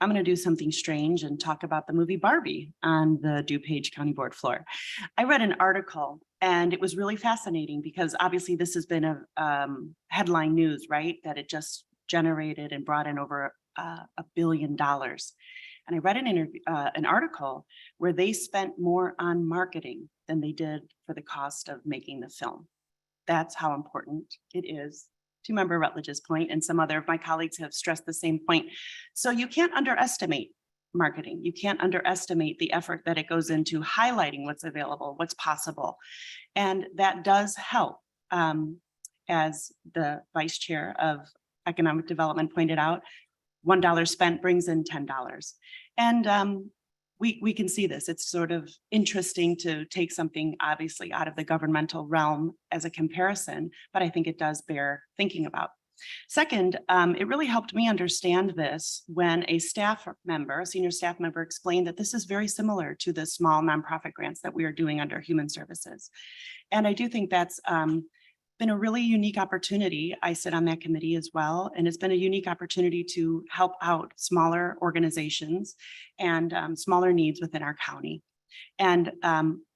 I'm going to do something strange and talk about the movie Barbie on the DuPage County Board floor. I read an article and it was really fascinating because obviously this has been a headline news, right? That it just generated and brought in over $1 billion. And I read an article where they spent more on marketing than they did for the cost of making the film. That's how important it is, to Member Rutledge's point, and some other of my colleagues have stressed the same point. So you can't underestimate marketing. You can't underestimate the effort that it goes into highlighting what's available, what's possible. And that does help. As the Vice Chair of Economic Development pointed out, $1 spent brings in $10. And we can see this. It's sort of interesting to take something obviously out of the governmental realm as a comparison, but I think it does bear thinking about. Second, it really helped me understand this when a senior staff member explained that this is very similar to the small nonprofit grants that we are doing under Human Services. And I do think that's been a really unique opportunity. I sit on that committee as well, and it's been a unique opportunity to help out smaller organizations and smaller needs within our county. And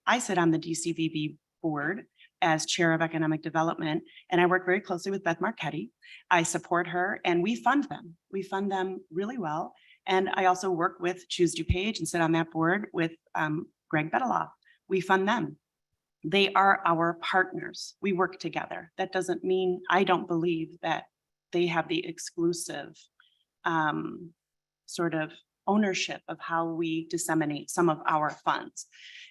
I sit on the DCVB board as Chair of Economic Development, and I work very closely with Beth Marquetti. I support her, and we fund them. We fund them really well. And I also work with Choose DuPage and sit on that board with Greg Bedeloff. We fund them. They are our partners. We work together. That doesn't mean, I don't believe that they have the exclusive sort of ownership of how we disseminate some of our funds.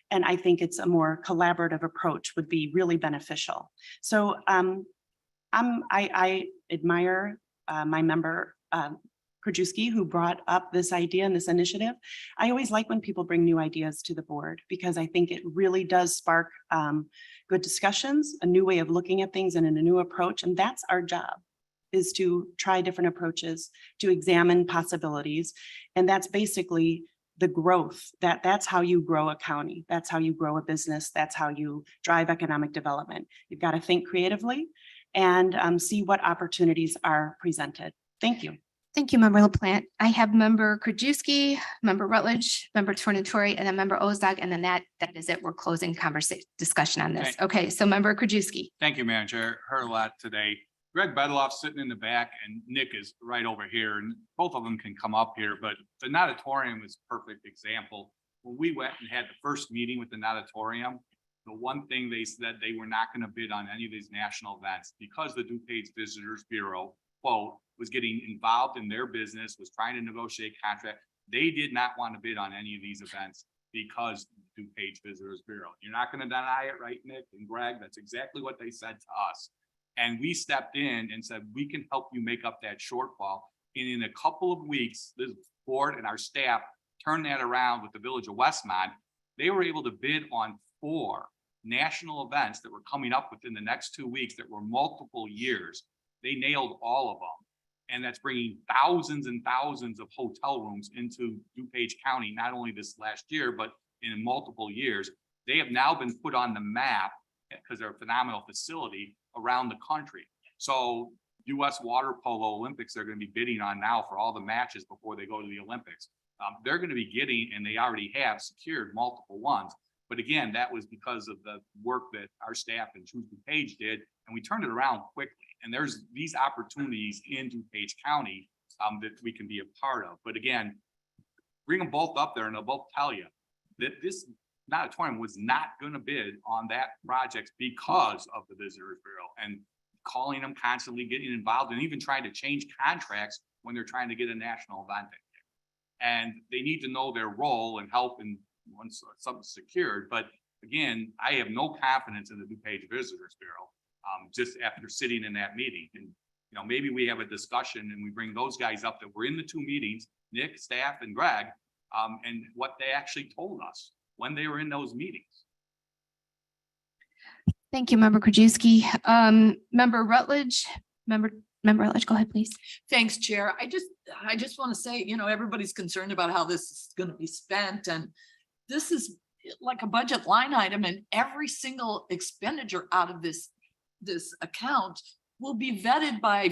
And I think it's a more collaborative approach would be really beneficial. So I admire my member Krajewski, who brought up this idea and this initiative. I always like when people bring new ideas to the board because I think it really does spark good discussions, a new way of looking at things and a new approach. And that's our job, is to try different approaches, to examine possibilities. And that's basically the growth. That's how you grow a county. That's how you grow a business. That's how you drive economic development. You've got to think creatively and see what opportunities are presented. Thank you. Thank you, Member LaPlante. I have Member Krajewski, Member Rutledge, Member Tornatori, and then Member Ozog, and then that is it. We're closing discussion on this. Okay, so Member Krajewski. Thank you, Madam Chair. Heard a lot today. Greg Bedloff sitting in the back and Nick is right over here, and both of them can come up here, but the natatorium is a perfect example. When we went and had the first meeting with the natatorium, the one thing they said, they were not going to bid on any of these national events because the DuPage Visitors Bureau, quote, was getting involved in their business, was trying to negotiate contract. They did not want to bid on any of these events because DuPage Visitors Bureau. You're not going to deny it, right, Nick and Greg? That's exactly what they said to us. And we stepped in and said, we can help you make up that shortfall. And in a couple of weeks, this board and our staff turned that around with the Village of Westmont. They were able to bid on 4 national events that were coming up within the next 2 weeks that were multiple years. They nailed all of them. And that's bringing thousands and thousands of hotel rooms into DuPage County, not only this last year, but in multiple years. They have now been put on the map because they're a phenomenal facility around the country. So US Water Polo Olympics, they're going to be bidding on now for all the matches before they go to the Olympics. They're going to be getting, and they already have secured multiple ones. But again, that was because of the work that our staff and DuPage did, and we turned it around quickly. And there's these opportunities in DuPage County that we can be a part of. But again, bring them both up there and they'll both tell you that this natatorium was not going to bid on that project because of the Visitors Bureau and calling them constantly, getting involved, and even trying to change contracts when they're trying to get a national event in there. And they need to know their role and help in once something's secured. But again, I have no confidence in the DuPage Visitors Bureau just after sitting in that meeting. And you know, maybe we have a discussion and we bring those guys up that were in the 2 meetings, Nick, staff, and Greg, and what they actually told us when they were in those meetings. Thank you, Member Krajewski. Member Rutledge, Member Rutledge, go ahead, please. Thanks, Chair. I just want to say, you know, everybody's concerned about how this is going to be spent, and this is like a budget line item, and every single expenditure out of this account will be vetted by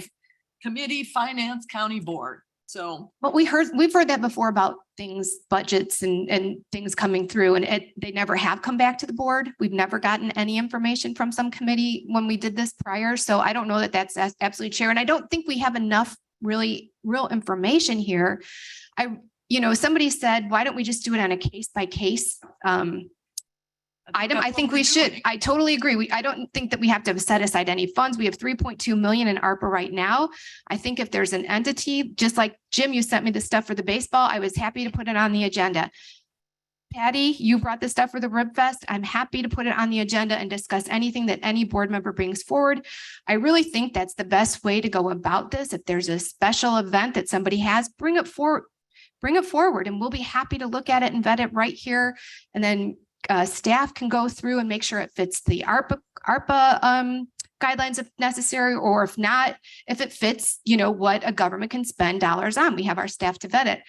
committee, finance, county board. So, but we've heard that before about things, budgets and things coming through, and they never have come back to the board. We've never gotten any information from some committee when we did this prior. So I don't know that that's absolutely true. And I don't think we have enough real information here. Somebody said, why don't we just do it on a case by case item? I think we should. I totally agree. I don't think that we have to set aside any funds. We have 3.2 million in ARPA right now. I think if there's an entity, just like Jim, you sent me the stuff for the baseball, I was happy to put it on the agenda. Patty, you brought the stuff for the Rib Fest. I'm happy to put it on the agenda and discuss anything that any board member brings forward. I really think that's the best way to go about this. If there's a special event that somebody has, bring it forward, and we'll be happy to look at it and vet it right here. And then staff can go through and make sure it fits the ARPA guidelines if necessary, or if not, if it fits, what a government can spend dollars on. We have our staff to vet it.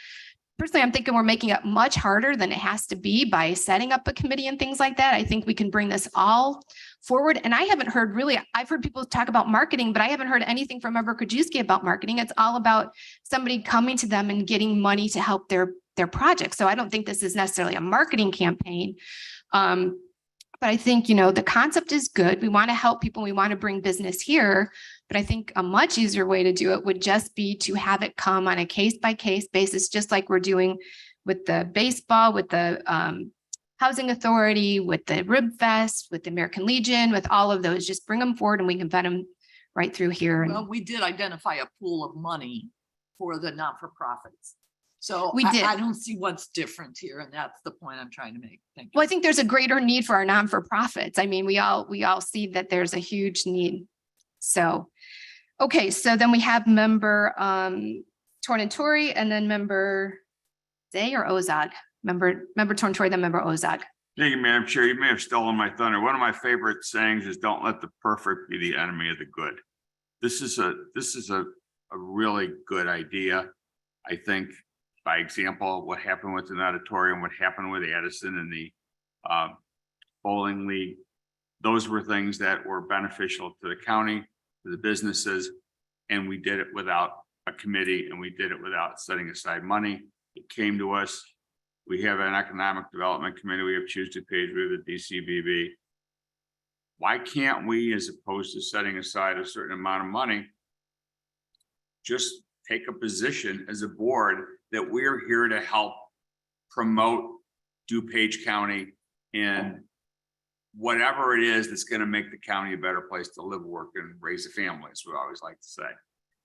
Personally, I'm thinking we're making it much harder than it has to be by setting up a committee and things like that. I think we can bring this all forward. And I haven't heard I've heard people talk about marketing, but I haven't heard anything from Member Krajewski about marketing. It's all about somebody coming to them and getting money to help their project. So I don't think this is necessarily a marketing campaign. But I think, the concept is good. We want to help people. We want to bring business here. But I think a much easier way to do it would just be to have it come on a case by case basis, just like we're doing with the baseball, with the Housing Authority, with the Rib Fest, with the American Legion, with all of those. Just bring them forward and we can vet them right through here. well, we did identify a pool of money for the not-for-profits. So We did. I don't see what's different here, and that's the point I'm trying to make. Thank you. Well, I think there's a greater need for our non-for-profits. I mean, we all see that there's a huge need. So, okay, so then we have member Tornatori and then member Day or Ozog? Member Tornatori, then member Ozog. Thank you, Madam Chair. You may have stolen my thunder. One of my favorite sayings is don't let the perfect be the enemy of the good. This is a really good idea. I think by example, what happened with the auditorium, what happened with Addison and the bowling league, those were things that were beneficial to the county, to the businesses, and we did it without a committee and we did it without setting aside money. It came to us. We have an economic development committee. We have Choose DuPage, we have the DCBB. Why can't we, as opposed to setting aside a certain amount of money, just take a position as a board that we're here to help promote DuPage County and whatever it is that's going to make the county a better place to live, work, and raise a family, as we always like to say.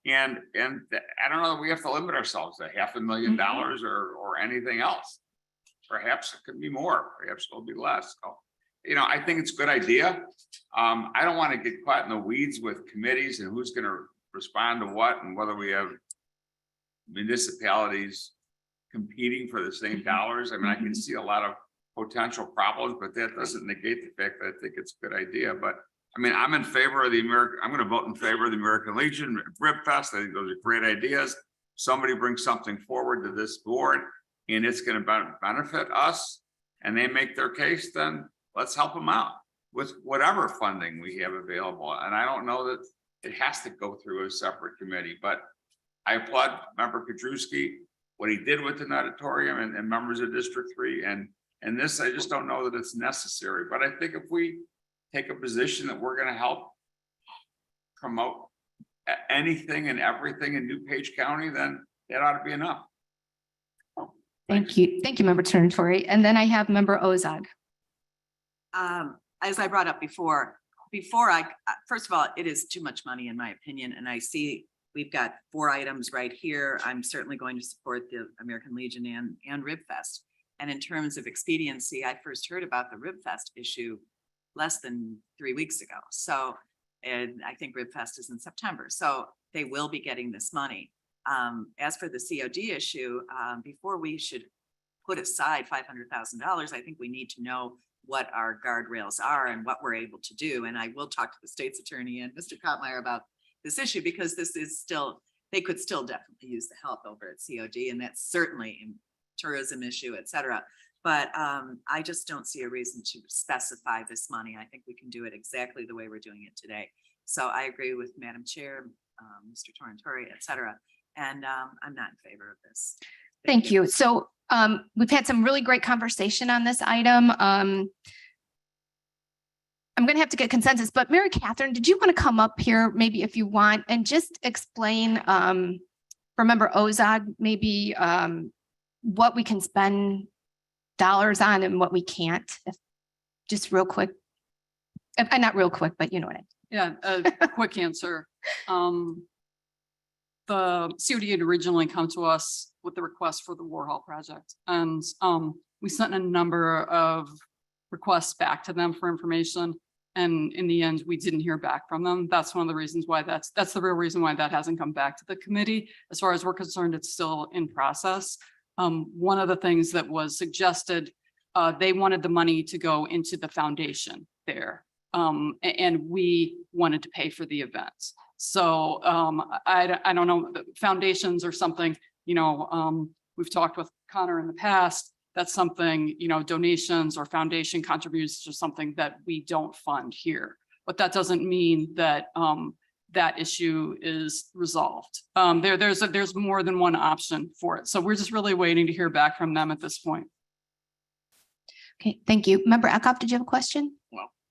And I don't know that we have to limit ourselves to $500,000 or anything else. Perhaps it could be more, perhaps it'll be less. So, you know, I think it's a good idea. I don't want to get caught in the weeds with committees and who's going to respond to what and whether we have municipalities competing for the same dollars. I mean, I can see a lot of potential problems, but that doesn't negate the fact that I think it's a good idea. But I mean, I'm in favor of I'm going to vote in favor of the American Legion, Rib Fest. I think those are great ideas. Somebody brings something forward to this board and it's going to benefit us and they make their case, then let's help them out with whatever funding we have available. And I don't know that it has to go through a separate committee, but I applaud Member Kudrowski, what he did with the auditorium and members of District 3. And this, I just don't know that it's necessary. But I think if we take a position that we're going to help promote anything and everything in DuPage County, then that ought to be enough. Thank you. Thank you, member Tornatori. And then I have member Ozog. As I brought up before first of all, it is too much money in my opinion. And I see we've got 4 items right here. I'm certainly going to support the American Legion and Rib Fest. And in terms of expediency, I first heard about the Rib Fest issue less than 3 weeks ago. So, and I think Rib Fest is in September. So they will be getting this money. As for the COD issue, before we should put aside $500,000, I think we need to know what our guardrails are and what we're able to do. And I will talk to the state's attorney and Mr. Kottmeyer about this issue because this is still, they could still definitely use the help over at COD. And that's certainly a tourism issue, et cetera. But I just don't see a reason to specify this money. I think we can do it exactly the way we're doing it today. So I agree with Madam Chair, Mr. Tornatori, et cetera. And I'm not in favor of this. Thank you. So we've had some really great conversation on this item. I'm going to have to get consensus, but Mary Catherine, did you want to come up here maybe if you want and just explain for member Ozog, maybe what we can spend dollars on and what we can't, just real quick. Not real quick, but you know what I mean. Yeah, a quick answer. The COD had originally come to us with the request for the Warhol project. And we sent a number of requests back to them for information. And in the end, we didn't hear back from them. That's one of the reasons why that's the real reason why that hasn't come back to the committee. As far as we're concerned, it's still in process. One of the things that was suggested, they wanted the money to go into the foundation there. And we wanted to pay for the event. So I don't know, foundations or something, we've talked with Connor in the past. That's something, donations or foundation contributions or something that we don't fund here. But that doesn't mean that that issue is resolved. There's more than one option for it. So we're just really waiting to hear back from them at this point. Okay, thank you. Member Eckhoff, did you have a question?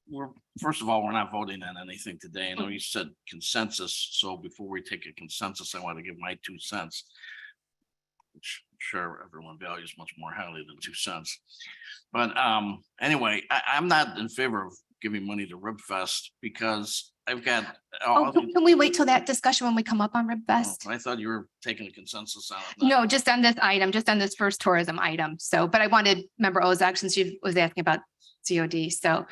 Well, first of all, we're not voting on anything today. I know you said consensus. So before we take a consensus, I want to give my 2 cents. Which I'm sure everyone values much more highly than 2 cents. But anyway, I'm not in favor of giving money to Rib Fest because I've got. Oh, can we wait till that discussion when we come up on Rib Fest? I thought you were taking a consensus on it. No, just on this item, just on this first tourism item. So, but I wanted member Ozak, since she was asking about COD. So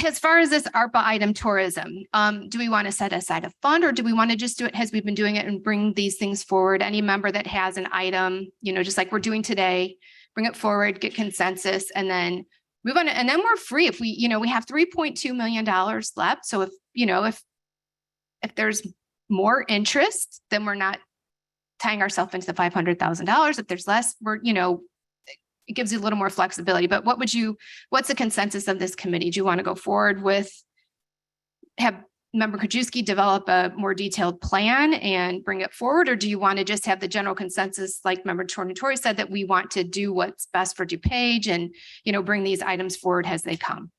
as far as this ARPA item tourism, do we want to set aside a fund, or do we want to just do it as we've been doing it and bring these things forward? Any member that has an item, just like we're doing today, bring it forward, get consensus, and then move on. And then we're free if we have $3.2 million left. So if there's more interest, then we're not tying ourselves into the $500,000. If there's less, it gives you a little more flexibility. But what's the consensus of this committee? Do you want to go forward with, have member Krajewski develop a more detailed plan and bring it forward? Or do you want to just have the general consensus, like member Tornatori said, that we want to do what's best for DuPage and, bring these items forward as they come?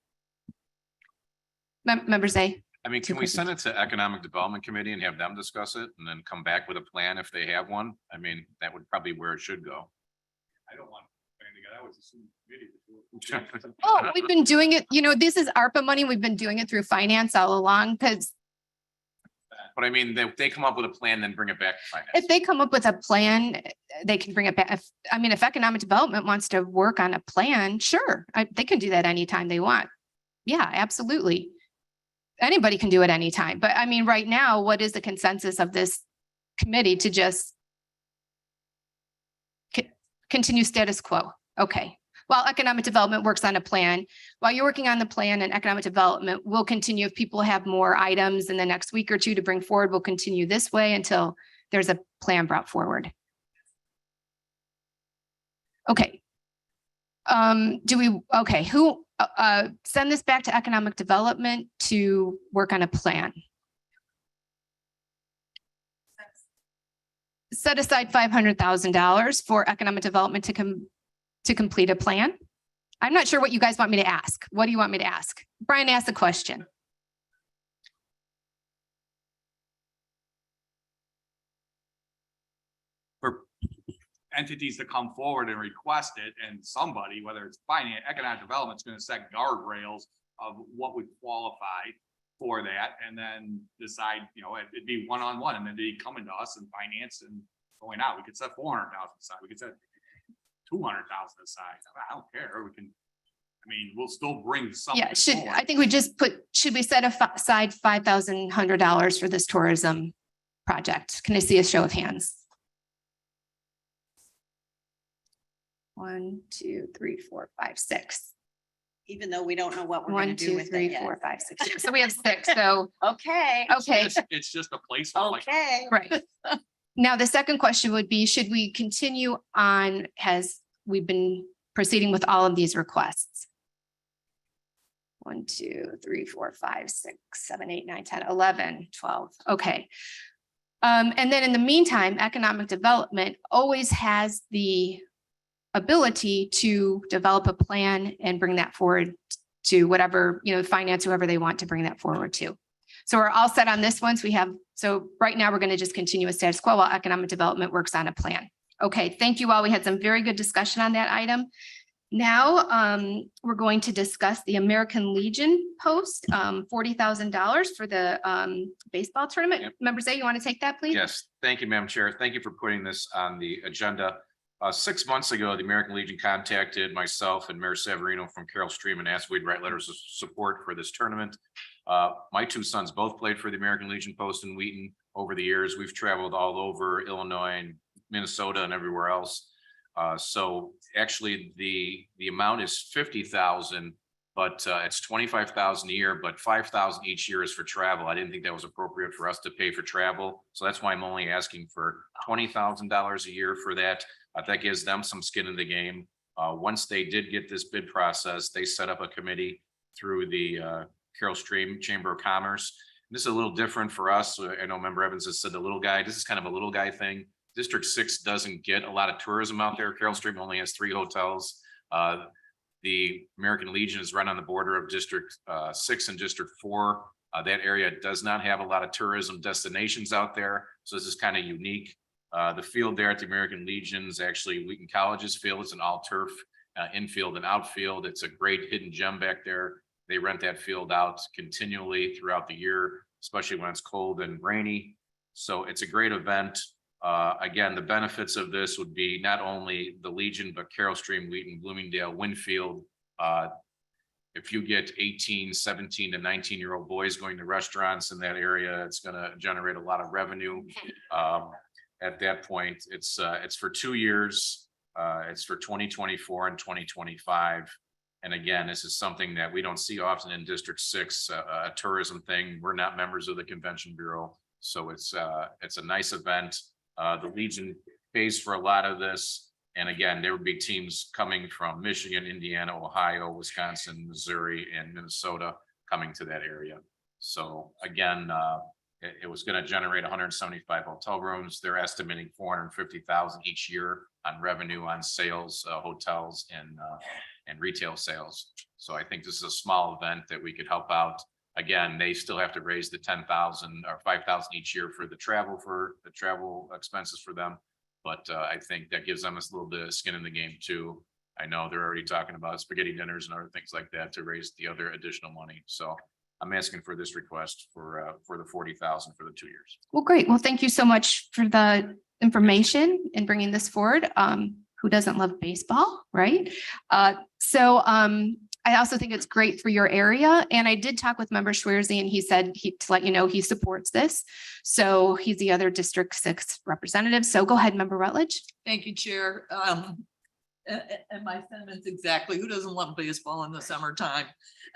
Members A? I mean, can we send it to Economic Development Committee and have them discuss it and then come back with a plan if they have one? I mean, that would probably be where it should go. I don't want. I was assuming. Oh, we've been doing it, this is ARPA money. We've been doing it through finance all along, because But I mean, they come up with a plan, then bring it back to finance. if they come up with a plan, they can bring it back. If economic development wants to work on a plan, sure, they can do that anytime they want. Yeah, absolutely. Anybody can do it anytime. But right now, what is the consensus of this committee to just continue status quo? Okay. While economic development works on a plan, while you're working on the plan, and economic development will continue. If people have more items in the next week or two to bring forward, we'll continue this way until there's a plan brought forward. Okay. Who send this back to economic development to work on a plan? Set aside $500,000 for economic development to complete a plan. I'm not sure what you guys want me to ask. What do you want me to ask? Brian asked a question. For entities to come forward and request it, and somebody, whether it's finance, economic development, is going to set guardrails of what would qualify for that, and then decide, it'd be one-on-one, and then they coming to us and finance and going out. We could set 400,000 aside. We could set 200,000 aside. I don't care. We can. We'll still bring something. Yeah, I think we just should we set aside $5,100 for this tourism project? Can I see a show of hands? 1, 2, 3, 4, 5, 6. Even though we don't know what we're 1, gonna do 2, with 3, it yet. 4, 5, 6. So we have 6. So Okay. It's just a placeholder. Okay. right. Now, the second question would be, should we continue on as we've been proceeding with all of these requests? 1, 2, 3, 4, 5, 6, 7, 8, 9, 10, 11, 12. Okay. And then in the meantime, economic development always has the ability to develop a plan and bring that forward to whatever, finance, whoever they want to bring that forward to. So we're all set on this one. So right now we're going to just continue with status quo while economic development works on a plan. Okay, thank you all. We had some very good discussion on that item. Now we're going to discuss the American Legion post, $40,000 for the baseball tournament. Yep. Member Zay, you want to take that, please? Yes, thank you, Madam Chair. Thank you for putting this on the agenda. 6 months ago, the American Legion contacted myself and Mayor Savarino from Carroll Stream and asked if we'd write letters of support for this tournament. My 2 sons both played for the American Legion post in Wheaton over the years. We've traveled all over Illinois and Minnesota and everywhere else. So actually the amount is 50,000, but it's 25,000 a year, but 5,000 each year is for travel. I didn't think that was appropriate for us to pay for travel. So that's why I'm only asking for $20,000 a year for that. That gives them some skin in the game. Once they did get this bid process, they set up a committee through the Carroll Stream Chamber of Commerce. This is a little different for us. I know Member Evans has said the little guy. This is kind of a little guy thing. District 6 doesn't get a lot of tourism out there. Carroll Stream only has 3 hotels. The American Legion is right on the border of District 6 and District 4. That area does not have a lot of tourism destinations out there. So this is kind of unique. The field there at the American Legion is actually Wheaton College's field. It's an all turf infield and outfield. It's a great hidden gem back there. They rent that field out continually throughout the year. especially when it's cold and rainy. So it's a great event. Again, the benefits of this would be not only the Legion, but Carroll Stream, Wheaton, Bloomingdale, Winfield. If you get 18, 17 to 19-year-old boys going to restaurants in that area, it's gonna generate a lot of revenue. At that point, it's for 2 years. It's for 2024 and 2025. And again, this is something that we don't see often in District 6, a tourism thing. We're not members of the Convention Bureau. So it's a nice event. The Legion pays for a lot of this. And again, there would be teams coming from Michigan, Indiana, Ohio, Wisconsin, Missouri, and Minnesota coming to that area. So again, it was going to generate 175 hotel rooms. They're estimating 450,000 each year on revenue on sales, hotels and retail sales. So I think this is a small event that we could help out. Again, they still have to raise the 10,000 or 5,000 each year for the travel expenses for them. But I think that gives them a little bit of skin in the game too. I know they're already talking about spaghetti dinners and other things like that to raise the other additional money. So I'm asking for this request for the 40,000 for the 2 years. Well, great. Well, thank you so much for the information and bringing this forward. Who doesn't love baseball, right? I also think it's great for your area. And I did talk with Member Schwerzy and he said to let you know he supports this. So he's the other District 6 representative. So go ahead, Member Rutledge. Thank you, Chair. And my sentiments exactly. Who doesn't love baseball in the summertime?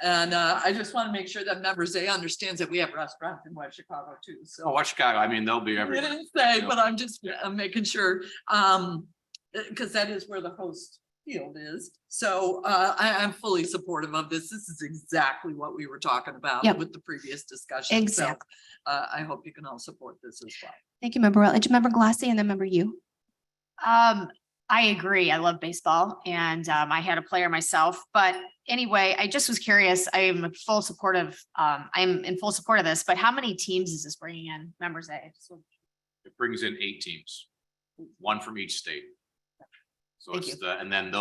And I just want to make sure that Members A understands that we have restaurants in West Chicago too. So West Chicago, I mean, they'll be I everywhere. didn't say, but I'm just making sure, because that is where the host field is. So I'm fully supportive of this. This is exactly what we were talking about with the previous discussion. Exactly. So I hope you can all support this as well. Thank you, Member Rutledge. Member Glassy and then Member you. I agree. I love baseball and I had a player myself, but anyway, I just was curious. I'm in full support of this, but how many teams is this bringing in? Members A? It brings in 8 teams, 1 from each state. So Thank it's and then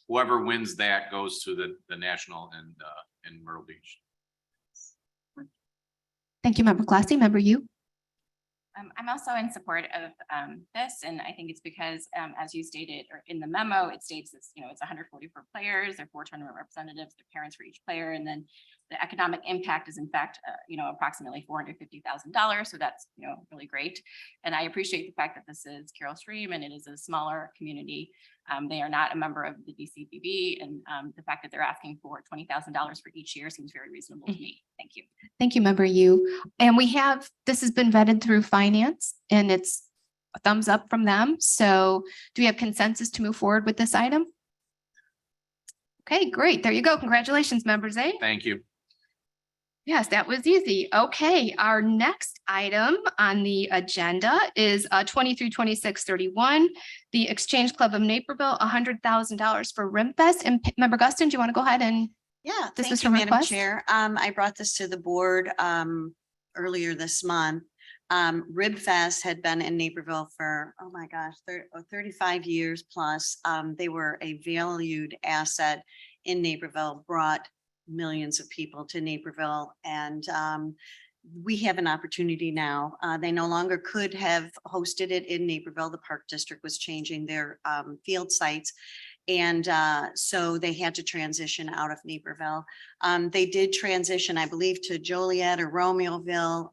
whoever wins that goes to the national in Myrtle Beach. Thank you, Member Glassy. Member you. I'm also in support of this, and I think it's because, as you stated, or in the memo, it states it's, it's 144 players, there are 4 tournament representatives, their parents for each player, and then the economic impact is in fact, approximately $450,000. So that's, really great. And I appreciate the fact that this is Carroll Stream and it is a smaller community. They are not a member of the DCBB, and the fact that they're asking for $20,000 for each year seems very reasonable to me. Thank you. Thank you, Member you. And this has been vetted through finance and it's a thumbs up from them. So do we have consensus to move forward with this item? Okay, great. There you go. Congratulations, Members A. Thank you. Yes, that was easy. Okay, our next item on the agenda is 232631, the Exchange Club of Naperville, $100,000 for RimFest. And Member Guston, do you want to go ahead and? Yeah, This thank was you, from Madam request? Chair. I brought this to the board earlier this month. RibFest had been in Naperville for, oh my gosh, 35 years plus. They were a valued asset in Naperville, brought millions of people to Naperville, and we have an opportunity now. They no longer could have hosted it in Naperville. The Park District was changing their field sites. And so they had to transition out of Naperville. They did transition, I believe, to Joliet or Romeoville,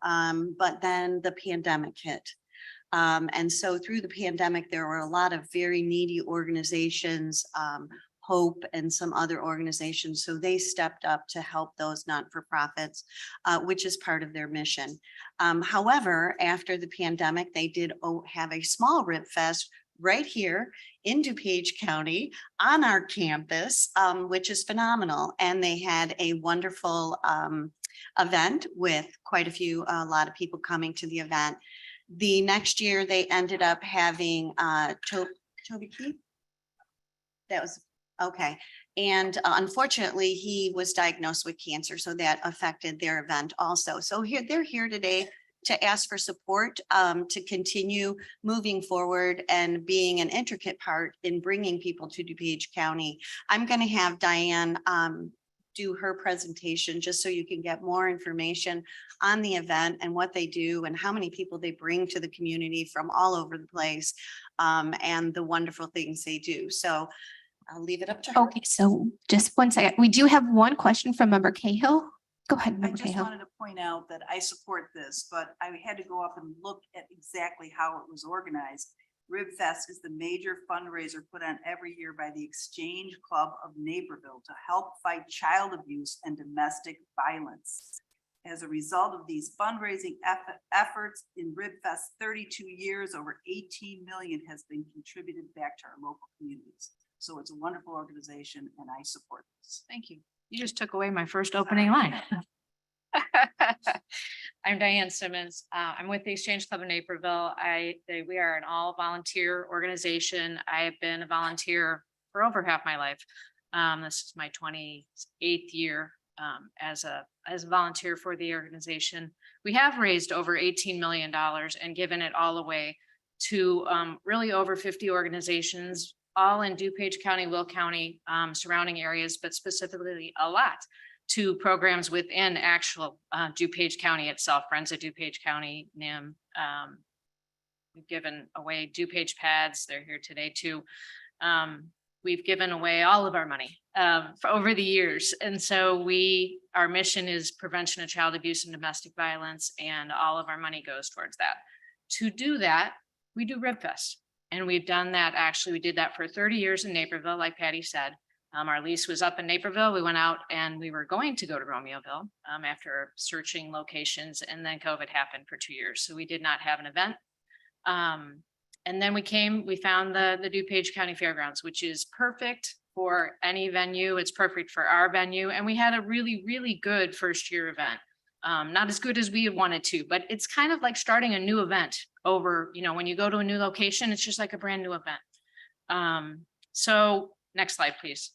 but then the pandemic hit. And so through the pandemic, there were a lot of very needy organizations, Hope and some other organizations. So they stepped up to help those not-for-profits, which is part of their mission. However, after the pandemic, they did have a small Rib Fest right here in DuPage County on our campus, which is phenomenal. And they had a wonderful event with a lot of people coming to the event. The next year, they ended up having Toby Keith. That was okay. And unfortunately, he was diagnosed with cancer, so that affected their event also. So they're here today to ask for support to continue moving forward and being an intricate part in bringing people to DuPage County. I'm going to have Diane do her presentation, just so you can get more information on the event and what they do and how many people they bring to the community from all over the place, and the wonderful things they do. So I'll leave it up to her. Okay, so just one second. We do have one question from member Cahill. Go ahead, I member just Cahill. wanted to point out that I support this, but I had to go up and look at exactly how it was organized. RibFest is the major fundraiser put on every year by the Exchange Club of Naperville to help fight child abuse and domestic violence. As a result of these fundraising efforts in RibFest 32 years, over 18 million has been contributed back to our local communities. So it's a wonderful organization and I support this. Thank you. You just took away my first opening line. I'm Diane Simmons. I'm with the Exchange Club of Naperville. We are an all volunteer organization. I have been a volunteer for over half my life. This is my 28th year as a volunteer for the organization. We have raised over $18 million and given it all away to really over 50 organizations, all in DuPage County, Will County, surrounding areas, but specifically a lot to programs within actual DuPage County itself, Friends of DuPage County, NIM. We've given away DuPage pads. They're here today too. We've given away all of our money for over the years. And so our mission is prevention of child abuse and domestic violence, and all of our money goes towards that. To do that, we do RibFest. And we've done that. Actually, we did that for 30 years in Naperville, like Patty said. Our lease was up in Naperville. We went out and we were going to go to Romeoville after searching locations, and then COVID happened for 2 years. So we did not have an event. And then we found the DuPage County Fairgrounds, which is perfect for any venue. It's perfect for our venue. And we had a really, really good first year event. Not as good as we wanted to, but it's kind of like starting a new event over, when you go to a new location, it's just like a brand new event. So next slide, please.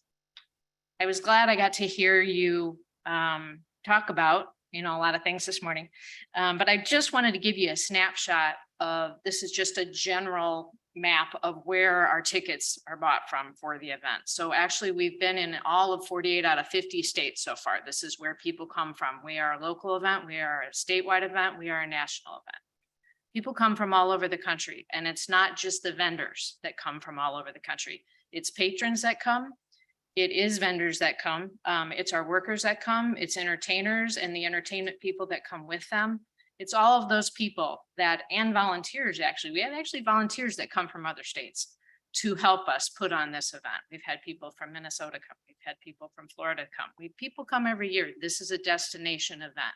I was glad I got to hear you talk about, a lot of things this morning. But I just wanted to give you a snapshot of, this is just a general map of where our tickets are bought from for the event. So actually we've been in all of 48 out of 50 states so far. This is where people come from. We are a local event. We are a statewide event. We are a national event. People come from all over the country, and it's not just the vendors that come from all over the country. It's patrons that come. It is vendors that come. It's our workers that come. It's entertainers and the entertainment people that come with them. It's all of those people and volunteers, actually. We have actually volunteers that come from other states to help us put on this event. We've had people from Minnesota come. We've had people from Florida come. People come every year. This is a destination event.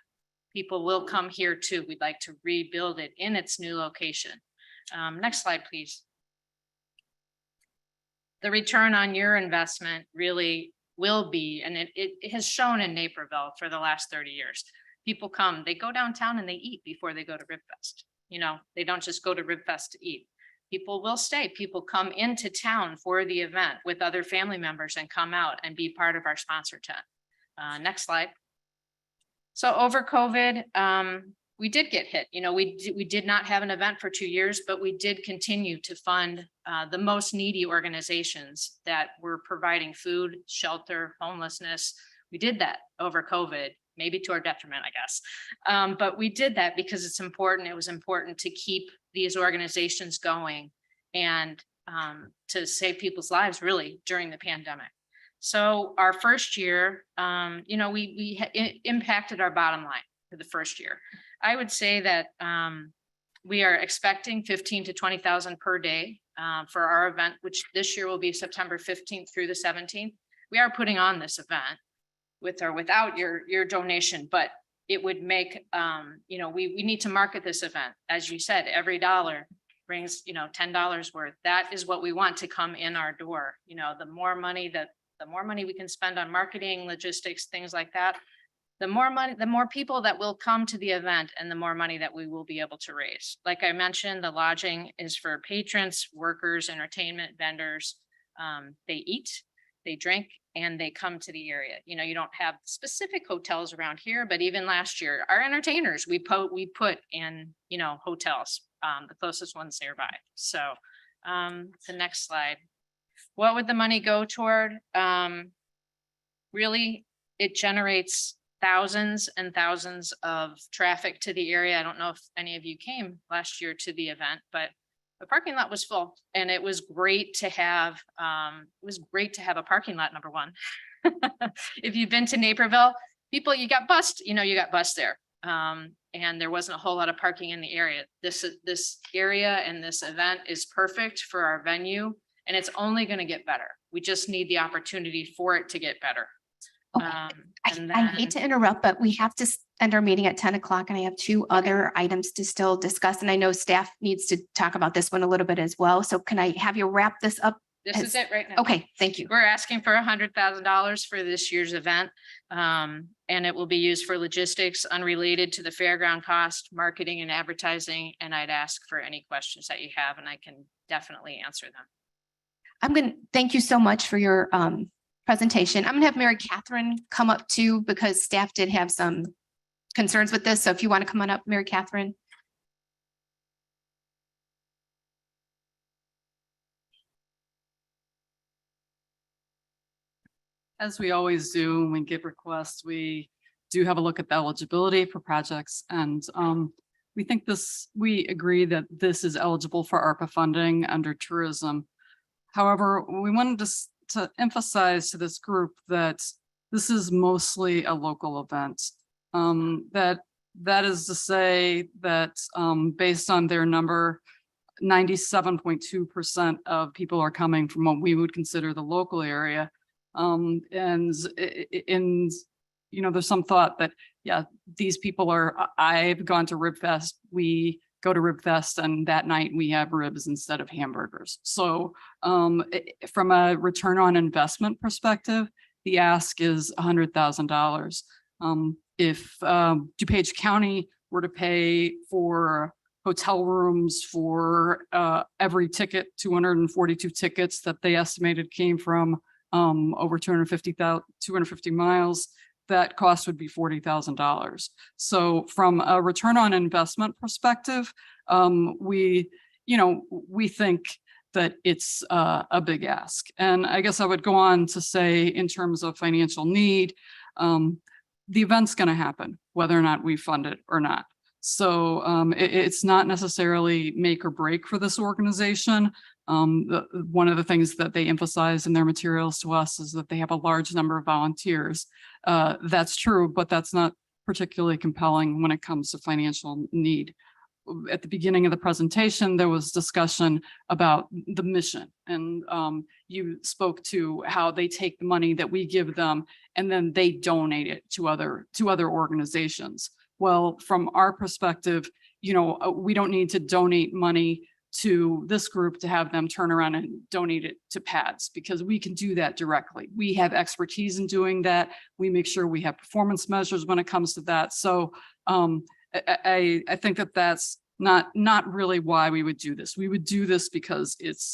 People will come here too. We'd like to rebuild it in its new location. Next slide, please. The return on your investment really will be, and it has shown in Naperville for the last 30 years. People come, they go downtown and they eat before they go to RibFest. They don't just go to RibFest to eat. People will stay. People come into town for the event with other family members and come out and be part of our sponsor tent. Next slide. So over COVID, we did get hit. We did not have an event for 2 years, but we did continue to fund the most needy organizations that were providing food, shelter, homelessness. We did that over COVID, maybe to our detriment, I guess. But we did that because it's important. It was important to keep these organizations going and to save people's lives really during the pandemic. So our first year, we impacted our bottom line for the first year. I would say that we are expecting 15 to 20,000 per day for our event, which this year will be September 15th through the 17th. We are putting on this event with or without your donation, but it would make, we need to market this event. As you said, every dollar brings, $10 worth. That is what we want to come in our door. The more money we can spend on marketing, logistics, things like that, the more money, the more people that will come to the event and the more money that we will be able to raise. Like I mentioned, the lodging is for patrons, workers, entertainment, vendors. They eat, they drink, and they come to the area. You don't have specific hotels around here, but even last year, our entertainers, we put in, hotels, the closest ones nearby. So the next slide. What would the money go toward? Really, it generates thousands and thousands of traffic to the area. I don't know if any of you came last year to the event, but the parking lot was full and it was great to have, a parking lot, number one. If you've been to Naperville, people, you got bused there. And there wasn't a whole lot of parking in the area. This area and this event is perfect for our venue and it's only going to get better. We just need the opportunity for it to get better. Okay. I hate to interrupt, but we have to end our meeting at 10 o'clock and I have two other items to still discuss. And I know staff needs to talk about this one a little bit as well. So can I have you wrap this up? This is it right now. Okay, thank you. We're asking for $100,000 for this year's event. And it will be used for logistics unrelated to the fairground cost, marketing and advertising. And I'd ask for any questions that you have and I can definitely answer them. Thank you so much for your presentation. I'm gonna have Mary Catherine come up too, because staff did have some concerns with this. So if you want to come on up, Mary Catherine. As we always do, when we get requests, we do have a look at the eligibility for projects and we agree that this is eligible for ARPA funding under tourism. However, we wanted to emphasize to this group that this is mostly a local event. That is to say that based on their number, 97.2% of people are coming from what we would consider the local area. And there's some thought that, yeah, these people I've gone to RibFest, we go to RibFest and that night we have ribs instead of hamburgers. So from a return on investment perspective, the ask is $100,000. If DuPage County were to pay for hotel rooms for every ticket, 242 tickets that they estimated came from over 250 miles, that cost would be $40,000. So from a return on investment perspective, we think that it's a big ask. And I guess I would go on to say in terms of financial need, the event's going to happen, whether or not we fund it or not. So it's not necessarily make or break for this organization. One of the things that they emphasize in their materials to us is that they have a large number of volunteers. That's true, but that's not particularly compelling when it comes to financial need. At the beginning of the presentation, there was discussion about the mission, and you spoke to how they take the money that we give them and then they donate it to other organizations. Well, from our perspective, we don't need to donate money to this group to have them turn around and donate it to PADS, because we can do that directly. We have expertise in doing that. We make sure we have performance measures when it comes to that. So I think that that's not really why we would do this. We would do this because it's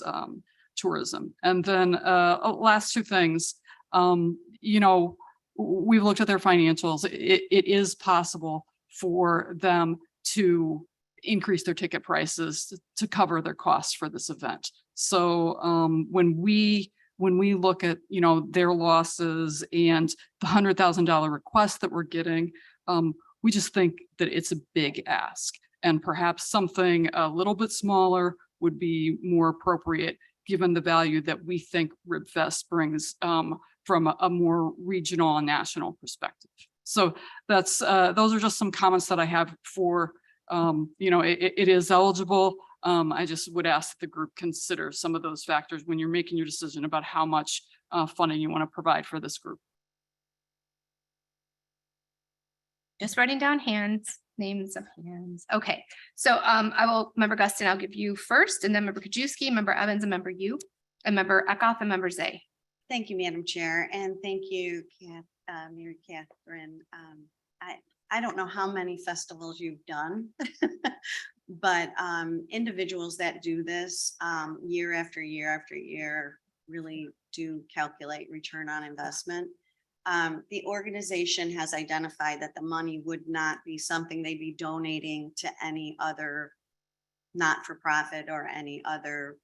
tourism. And then last two things, we've looked at their financials. It is possible for them to increase their ticket prices to cover their costs for this event. So when we look at their losses and the $100,000 request that we're getting, we just think that it's a big ask, and perhaps something a little bit smaller would be more appropriate given the value that we think RibFest brings from a more regional and national perspective. So that's those are just some comments that I have for it is eligible. I just would ask that the group consider some of those factors when you're making your decision about how much funding you want to provide for this group. Just writing down names of hands. Okay, so I will, Member Guston, I'll give you first, and then Member Kajewski, Member Evans, and Member you, and Member Eckhoff, and Member Zay. Thank you, Madam Chair, and thank you, Mary Catherine. I don't know how many festivals you've done, but individuals that do this year after year after year really do calculate return on investment. The organization has identified that the money would not be something they'd be donating to any other not-for-profit or any other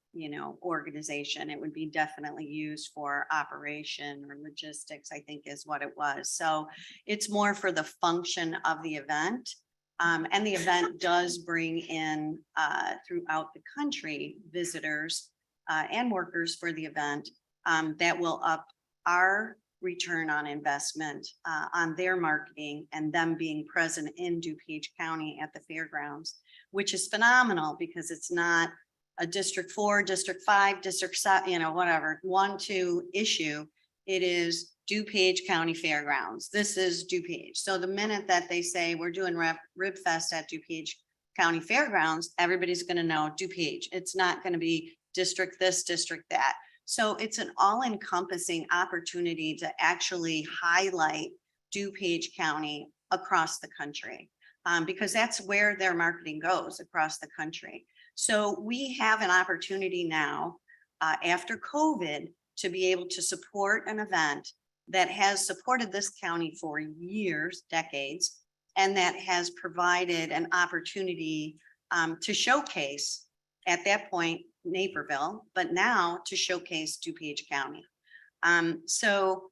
organization. It would be definitely used for operation or logistics, I think is what it was. So it's more for the function of the event. And the event does bring in throughout the country visitors and workers for the event that will up our return on investment on their marketing and them being present in DuPage County at the fairgrounds, which is phenomenal because it's not a District 4, District 5, District 7, whatever, 1, 2 issue. It is DuPage County Fairgrounds. This is DuPage. So the minute that they say we're doing Rib Fest at DuPage County Fairgrounds, everybody's going to know DuPage. It's not going to be district this, district that. So it's an all-encompassing opportunity to actually highlight DuPage County across the country, because that's where their marketing goes, across the country. So we have an opportunity now, after COVID, to be able to support an event that has supported this county for years, decades, and that has provided an opportunity to showcase, at that point, Naperville, but now to showcase DuPage County. So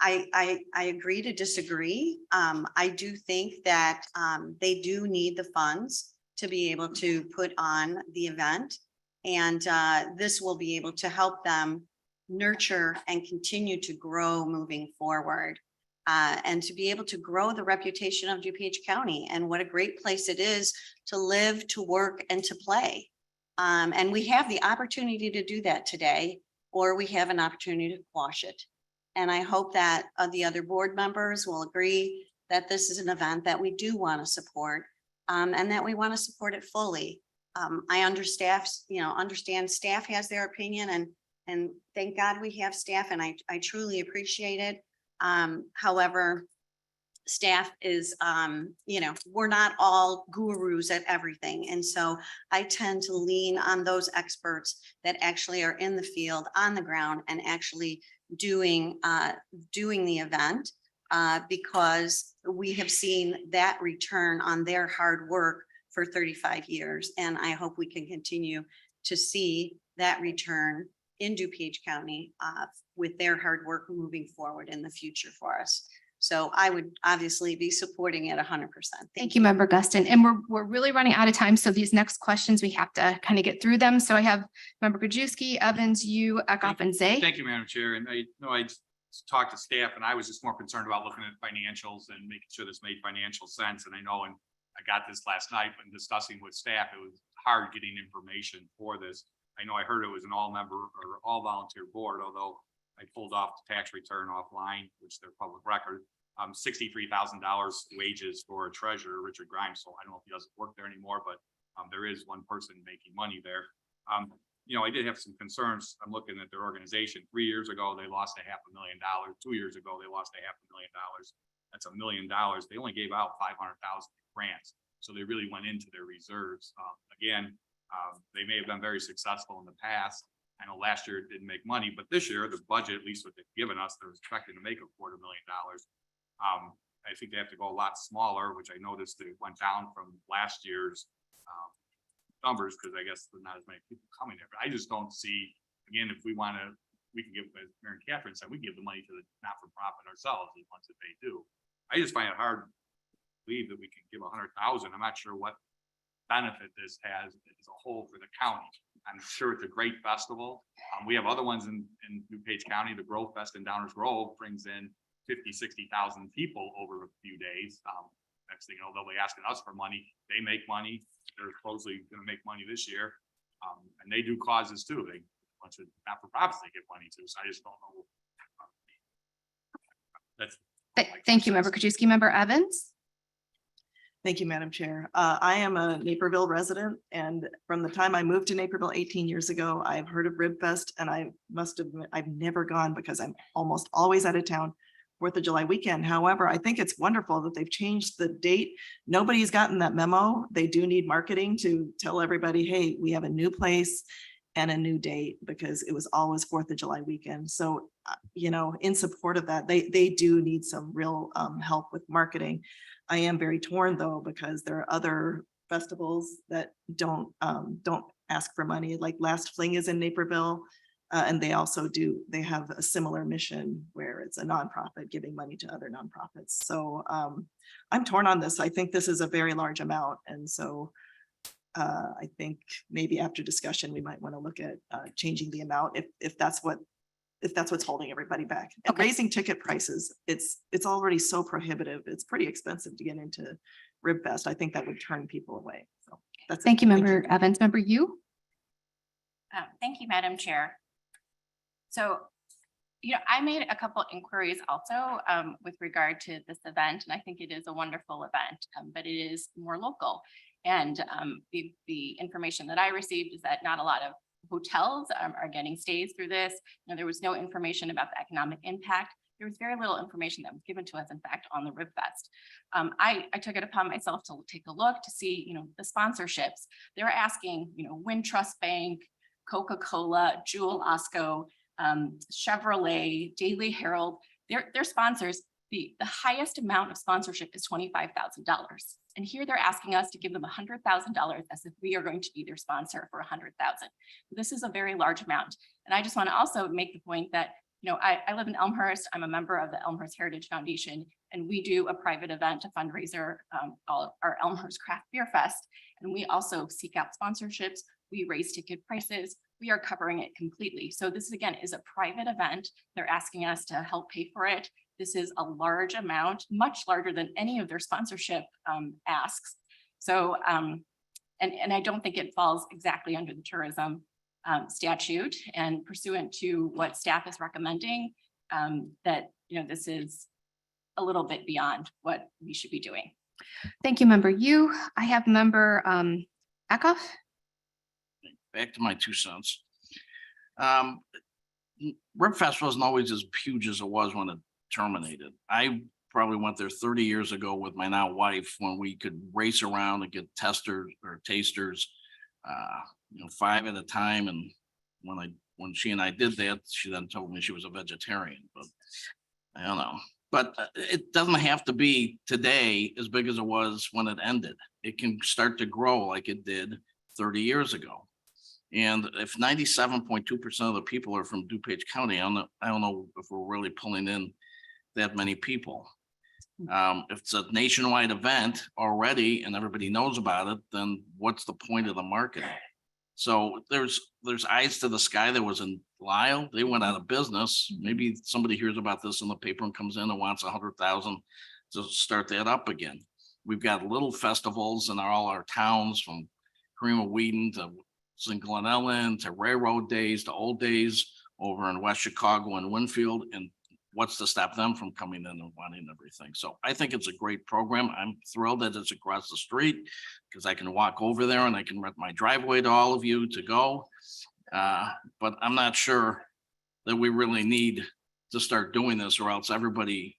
I agree to disagree. I do think that they do need the funds to be able to put on the event. And this will be able to help them nurture and continue to grow moving forward. And to be able to grow the reputation of DuPage County and what a great place it is to live, to work, and to play. And we have the opportunity to do that today, or we have an opportunity to quash it. And I hope that the other board members will agree that this is an event that we do want to support, and that we want to support it fully. I understand staff has their opinion, and thank God we have staff, and I truly appreciate it. However, staff is, we're not all gurus at everything. And so I tend to lean on those experts that actually are in the field, on the ground, and actually doing the event, because we have seen that return on their hard work for 35 years. And I hope we can continue to see that return in DuPage County with their hard work moving forward in the future for us. So I would obviously be supporting it 100%. Thank you, Member Guston. And we're really running out of time. So these next questions, we have to kind of get through them. So I have Member Krajewski, Evans, you, Eckhoff, and Zay. Thank you, Madam Chair. And I know I talked to staff and I was just more concerned about looking at financials and making sure this made financial sense. And I know, and I got this last night when discussing with staff, it was hard getting information for this. I know I heard it was an all-member or all-volunteer board, although I pulled off the tax return offline, which they're public record. $63,000 wages for a treasurer, Richard Grimes. So I don't know if he doesn't work there anymore, but there is one person making money there. I did have some concerns. I'm looking at their organization. 3 years ago, they lost $500,000. 2 years ago, they lost $500,000. That's $1 million. They only gave out 500,000 grants. So they really went into their reserves. They may have been very successful in the past. I know last year it didn't make money, but this year the budget, at least what they've given us, they're expecting to make $250,000. I think they have to go a lot smaller, which I noticed it went down from last year's numbers, because I guess there's not as many people coming there. But I just don't see, again, if we want to, we can give, as Mary Catherine said, we give the money to the not-for-profit ourselves as much as they do. I just find it hard to believe that we can give 100,000. I'm not sure what benefit this has as a whole for the county. I'm sure it's a great festival. We have other ones in DuPage County. The Grove Fest in Downers Grove brings in 50,000, 60,000 people over a few days. Next thing you know, they'll be asking us for money. They make money. They're supposedly going to make money this year. And they do causes too. They bunch of not-for-profits they get money to. So I just don't know. Thank you, Member Krajewski. Member Evans. Thank you, Madam Chair. I am a Naperville resident, and from the time I moved to Naperville 18 years ago, I've heard of Rib Fest, and I've never gone because I'm almost always out of town 4th of July weekend. However, I think it's wonderful that they've changed the date. Nobody's gotten that memo. They do need marketing to tell everybody, hey, we have a new place and a new date, because it was always 4th of July weekend. So, in support of that, they do need some real help with marketing. I am very torn though, because there are other festivals that don't ask for money, like Last Fling is in Naperville. And they have a similar mission where it's a nonprofit giving money to other nonprofits. So I'm torn on this. I think this is a very large amount. And so I think maybe after discussion, we might want to look at changing the amount if that's what's holding everybody back. And Okay. raising ticket prices, it's already so prohibitive. It's pretty expensive to get into Rib Fest. I think that would turn people away. So that's it. Thank you, Member Evans. Member you? Thank you, Madam Chair. So, I made a couple inquiries also with regard to this event, and I think it is a wonderful event, but it is more local. And the information that I received is that not a lot of hotels are getting stays through this. There was no information about the economic impact. There was very little information that was given to us, in fact, on the Rib Fest. I took it upon myself to take a look to see, the sponsorships. They're asking, Wintrust Bank, Coca-Cola, Jewel Osco, Chevrolet, Daily Herald, their sponsors. The highest amount of sponsorship is $25,000. And here they're asking us to give them $100,000 as if we are going to be their sponsor for $100,000. This is a very large amount. And I just want to also make the point that, I live in Elmhurst. I'm a member of the Elmhurst Heritage Foundation, and we do a private event, a fundraiser, our Elmhurst Craft Beer Fest. And we also seek out sponsorships. We raise ticket prices. We are covering it completely. So this again is a private event. They're asking us to help pay for it. This is a large amount, much larger than any of their sponsorship asks. So, and I don't think it falls exactly under the tourism statute, and pursuant to what staff is recommending, that, this is a little bit beyond what we should be doing. Thank you, Member you. I have Member Eckhoff. Back to my 2 cents. Rib Fest wasn't always as huge as it was when it terminated. I probably went there 30 years ago with my now wife when we could race around and get testers or tasters, 5 at a time. And when she and I did that, she then told me she was a vegetarian, but I don't know. But it doesn't have to be today as big as it was when it ended. It can start to grow like it did 30 years ago. And if 97.2% of the people are from DuPage County, I don't know if we're really pulling in that many people. If it's a nationwide event already and everybody knows about it, then what's the point of the marketing? So there's Eyes to the Sky that was in Lisle. They went out of business. Maybe somebody hears about this in the paper and comes in and wants 100,000 to start that up again. We've got little festivals in all our towns, from Cream of Wheaton to St. Glen Ellen to Railroad Days to Old Days over in West Chicago and Winfield. And what's to stop them from coming in and wanting everything? So I think it's a great program. I'm thrilled that it's across the street because I can walk over there and I can rent my driveway to all of you to go. But I'm not sure that we really need to start doing this, or else everybody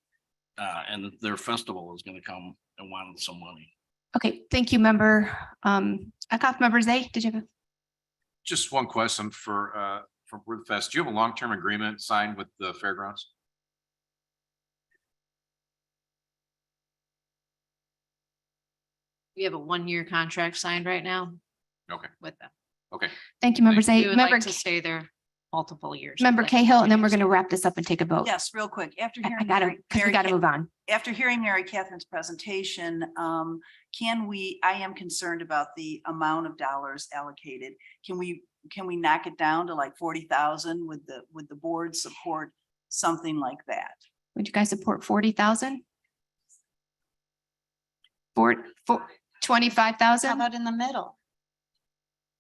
and their festival is going to come and want some money. Okay, thank you, Member Eckhoff. Member Zay, did you have a? Just one question for Rib Fest. Do you have a long-term agreement signed with the fairgrounds? We have a 1-year contract signed right now Okay, with them. okay. Thank you, Member Thank Zay. We would Member like to stay there multiple years. Member Cahill, and then we're going to wrap this up and take a vote. Yes, real quick. After I hearing. gotta, Mary- because we Mary got to Ca- move on. After hearing Mary Catherine's presentation, I am concerned about the amount of dollars allocated. Can we knock it down to like 40,000? Would the board support something like that? Would you guys support 40,000? 25,000? How about in the middle?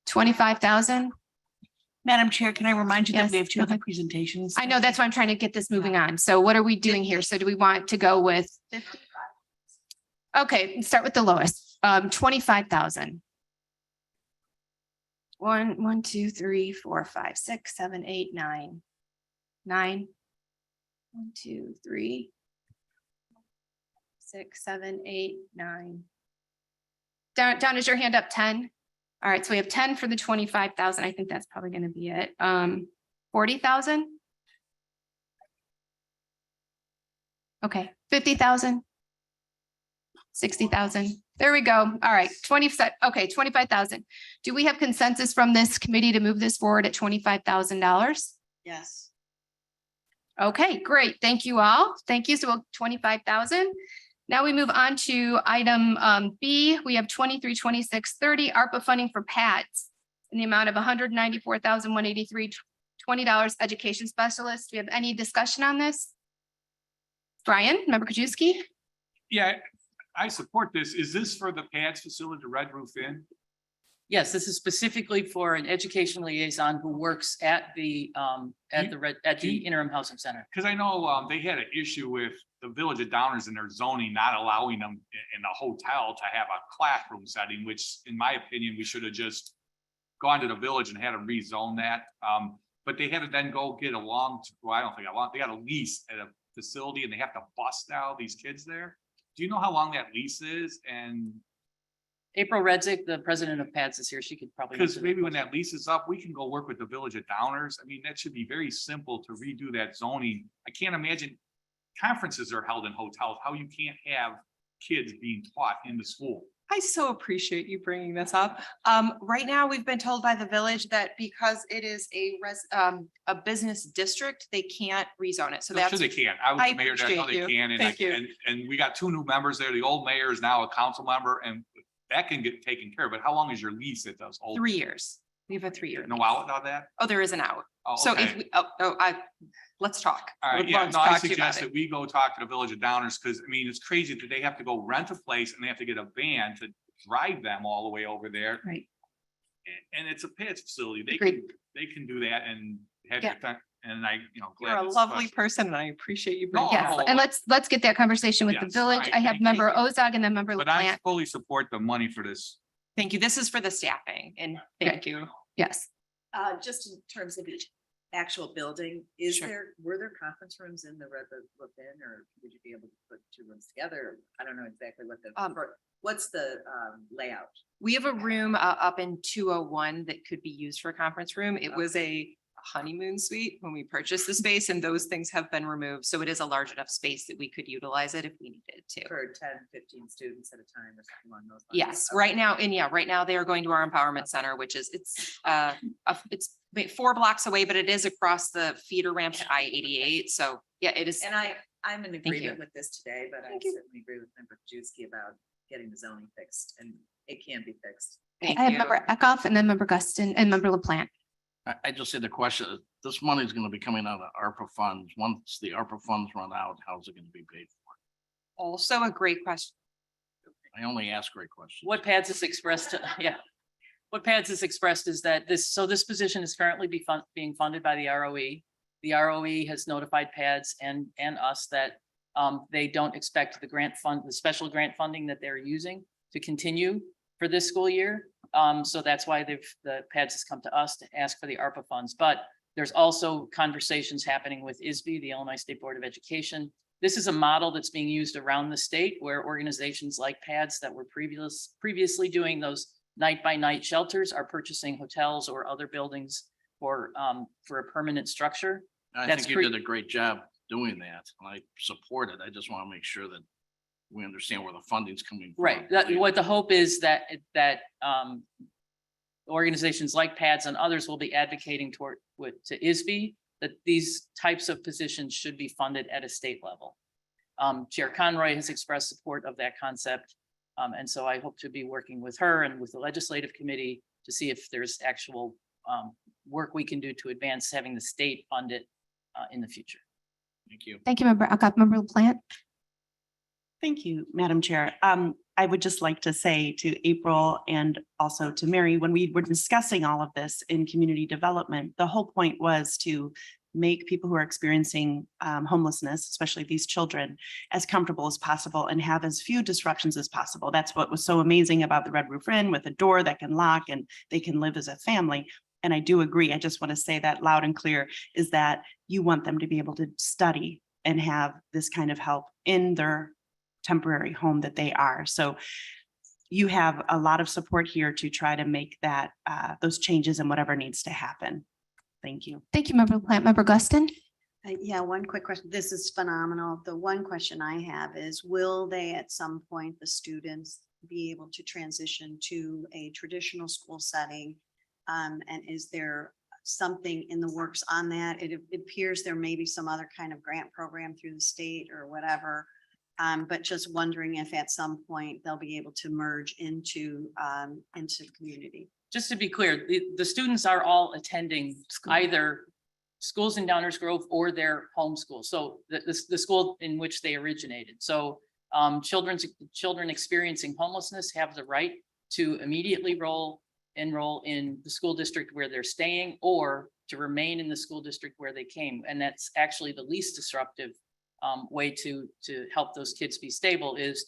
25,000? Madam Chair, can I remind you that we Yes, have 2 go other ahead. presentations? I know, that's why I'm trying to get this moving on. So what are we doing here? So do we want to go with? Okay, let's start with the lowest, 25,000. 1, 2, 3, 4, 5, 6, 7, 8, 9. 9. 1, 2, 3. 6, 7, 8, 9. Down is your hand up 10? All right, so we have 10 for the 25,000. I think that's probably going to be it. 40,000? Okay, 50,000? 60,000? There we go. All right, 25,000. Do we have consensus from this committee to move this forward at $25,000? Yes. Okay, great. Thank you all. Thank you. So 25,000. Now we move on to item B. We have 23-26-30 ARPA funding for pads in the amount of $194,183, $20 education specialist. Do we have any discussion on this? Brian, member Krajewski? Yeah, I support this. Is this for the pads facility, the Red Roof Inn? Yes, this is specifically for an education liaison who works at the interim housing center. Because I know they had an issue with the Village of Downers and their zoning, not allowing them in a hotel to have a classroom setting, which in my opinion, we should have just gone to the village and had them rezone that. But they had to then go get a they got a lease at a facility and they have to bus now these kids there. Do you know how long that lease is? And April Redzik, the president of PADS, is here. She could probably. because maybe when that lease is up, we can go work with the Village of Downers. I mean, that should be very simple to redo that zoning. I can't imagine conferences are held in hotels, how you can't have kids being taught in the school. I so appreciate you bringing this up. Right now, we've been told by the village that because it is a business district, they can't rezone it. So No, that's. sure they can. I was I the mayor, there. I know appreciate they you. can. And, Thank you. and we got 2 new members there. The old mayor is now a council member and that can get taken care of. But how long is your lease at those old? 3 years. We have a 3-year. No out on that? Oh, there is an out. Oh, So if okay. we, let's talk. All right, Would yeah, love to no, I talk to you about suggest it. that we go talk to the Village of Downers, because I mean, it's crazy that they have to go rent a place and they have to get a van to drive them all the way over there. Right. And it's a PADS facility. They Agreed. can do that and have Yeah. your time. And I, You're glad a this lovely question- person and I appreciate you No, bringing it Yes, up. no, and let's get that conversation with the Yes, village. alright, I have thank you. member Ozog and then member But I LaPlante. fully support the money for this. Thank you. This is for the staffing and thank you. Yes. Just in terms of each actual building, Sure. were there conference rooms in the Red Roof Inn, or would you be able to put 2 rooms together? I don't know exactly what what's the layout? We have a room up in 201 that could be used for a conference room. It was a honeymoon suite when we purchased the space and those things have been removed. So it is a large enough space that we could utilize it if we needed to. For 10, 15 students at a time or something along those lines? Yes, Okay. right now, right now they are going to our empowerment center, which is, it's 4 blocks away, but it is across the feeder ramp to I-88. So yeah, it is. And I'm in you. agreement with this today, but I Thank you. certainly agree with member Krajewski about getting the zoning fixed, and it can be fixed. Thank I have you. member Eckhoff and then member Guston and member LaPlante. I just had the question, this money is gonna be coming out of ARPA funds. Once the ARPA funds run out, how's it gonna be paid for? Also a great question. I only ask great questions. What PADS has expressed, what PADS has expressed is that this position is currently being funded by the ROE. The ROE has notified PADS and us that they don't expect the special grant funding that they're using to continue for this school year. So that's why the PADS has come to us to ask for the ARPA funds, but there's also conversations happening with ISB, the Illinois State Board of Education. This is a model that's being used around the state where organizations like PADS that were previously doing those night-by-night shelters are purchasing hotels or other buildings for a permanent structure. I That's think you did a great job doing that, and I support it. I just want to make sure that we understand where the funding's coming from. Right, what the hope is that organizations like PADS and others will be advocating to ISB that these types of positions should be funded at a state level. Chair Conroy has expressed support of that concept. And so I hope to be working with her and with the legislative committee to see if there's actual work we can do to advance having the state fund it in the future. Thank you. Thank you, member Eckhoff, member LaPlante. Thank you, Madam Chair. I would just like to say to April and also to Mary, when we were discussing all of this in community development, the whole point was to make people who are experiencing homelessness, especially these children, as comfortable as possible and have as few disruptions as possible. That's what was so amazing about the Red Roof Inn, with a door that can lock and they can live as a family. And I do agree. I just want to say that loud and clear, is that you want them to be able to study and have this kind of help in their temporary home that they are. So you have a lot of support here to try to make that those changes and whatever needs to happen. Thank you. Thank you, member LaPlante, member Guston. Yeah, one quick question. This is phenomenal. The one question I have is, will they at some point, the students be able to transition to a traditional school setting? And is there something in the works on that? It appears there may be some other kind of grant program through the state or whatever. But just wondering if at some point they'll be able to merge into the community. Just to be clear, the students are all attending either schools in Downers Grove or their home school. So the school in which they originated. So children experiencing homelessness have the right to immediately enroll in the school district where they're staying, or to remain in the school district where they came. And that's actually the least disruptive way to help those kids be stable, is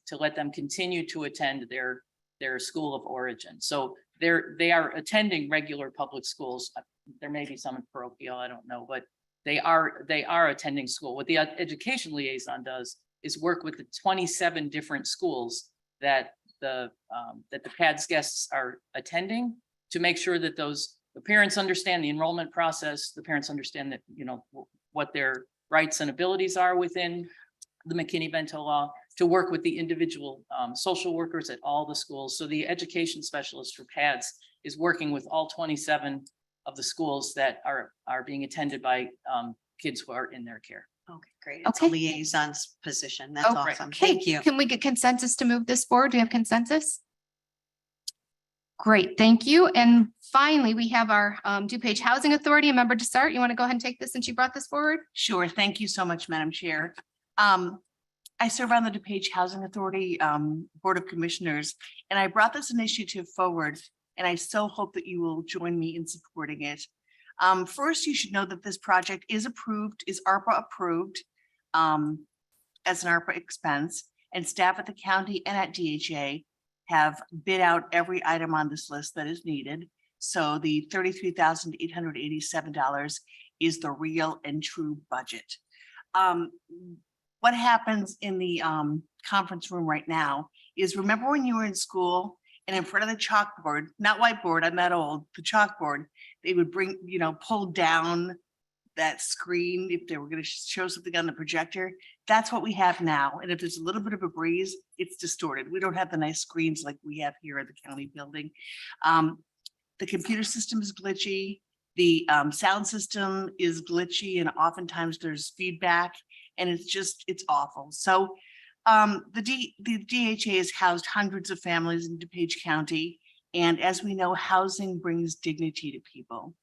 to let them continue to attend their school of origin. So they are attending regular public schools. There may be some in parochial, I don't know, but they are attending school. What the education liaison does is work with the 27 different schools that the PADS guests are attending, to make sure that the parents understand the enrollment process. The parents understand that, what their rights and abilities are within the McKinney-Vento law, to work with the individual social workers at all the schools. So the education specialist for PADS is working with all 27 of the schools that are being attended by kids who are in their care. Okay, great. It's a Okay. liaison's position. That's Oh, awesome. Okay, Thank you. Can we get consensus to move this forward? Do we have consensus? Great, thank you. And finally, we have our DuPage Housing Authority. Member Desart, you want to go ahead and take this since you brought this forward? Sure. Thank you so much, Madam Chair. I serve on the DuPage Housing Authority Board of Commissioners, and I brought this initiative forward, and I so hope that you will join me in supporting it. First, you should know that this project is ARPA approved as an ARPA expense, and staff at the county and at DHA have bid out every item on this list that is needed. So the $33,887 is the real and true budget. What happens in the conference room right now is, remember when you were in school and in front of the chalkboard, not whiteboard, I'm that old, the chalkboard, they would bring, pull down that screen if they were going to show something on the projector. That's what we have now. And if there's a little bit of a breeze, it's distorted. We don't have the nice screens like we have here at the county building. The computer system is glitchy. The sound system is glitchy, and oftentimes there's feedback, and it's awful. So the DHA has housed hundreds of families in DuPage County. And as we know, housing brings dignity to people.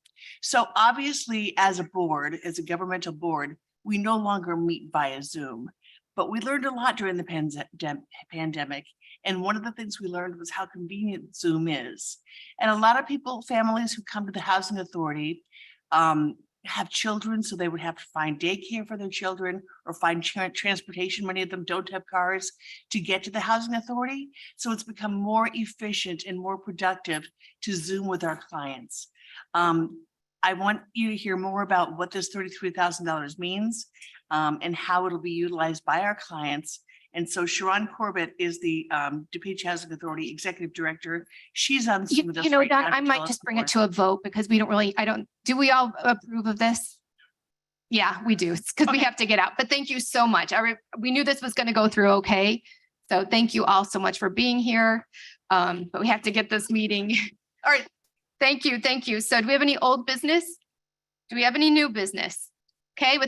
So obviously, as a board, as a governmental board, we no longer meet via Zoom, but we learned a lot during the pandemic. And one of the things we learned was how convenient Zoom is. And a lot of families who come to the Housing Authority have children, so they would have to find daycare for their children or find transportation. Many of them don't have cars to get to the Housing Authority. So it's become more efficient and more productive to Zoom with our clients. I want you to hear more about what this $33,000 means and how it'll be utilized by our clients. And so Sharon Corbett is the DuPage Housing Authority Executive Director. She's on Zoom with us right Doc, now I to might tell us just bring more. it to a vote, because do we all approve of this? Yeah, we do, because we have to get out. But thank you so much. We knew this was going to go through okay. So thank you all so much for being here. But we have to get this meeting. All right. Thank you. So do we have any old business? Do we have any new business? Okay, with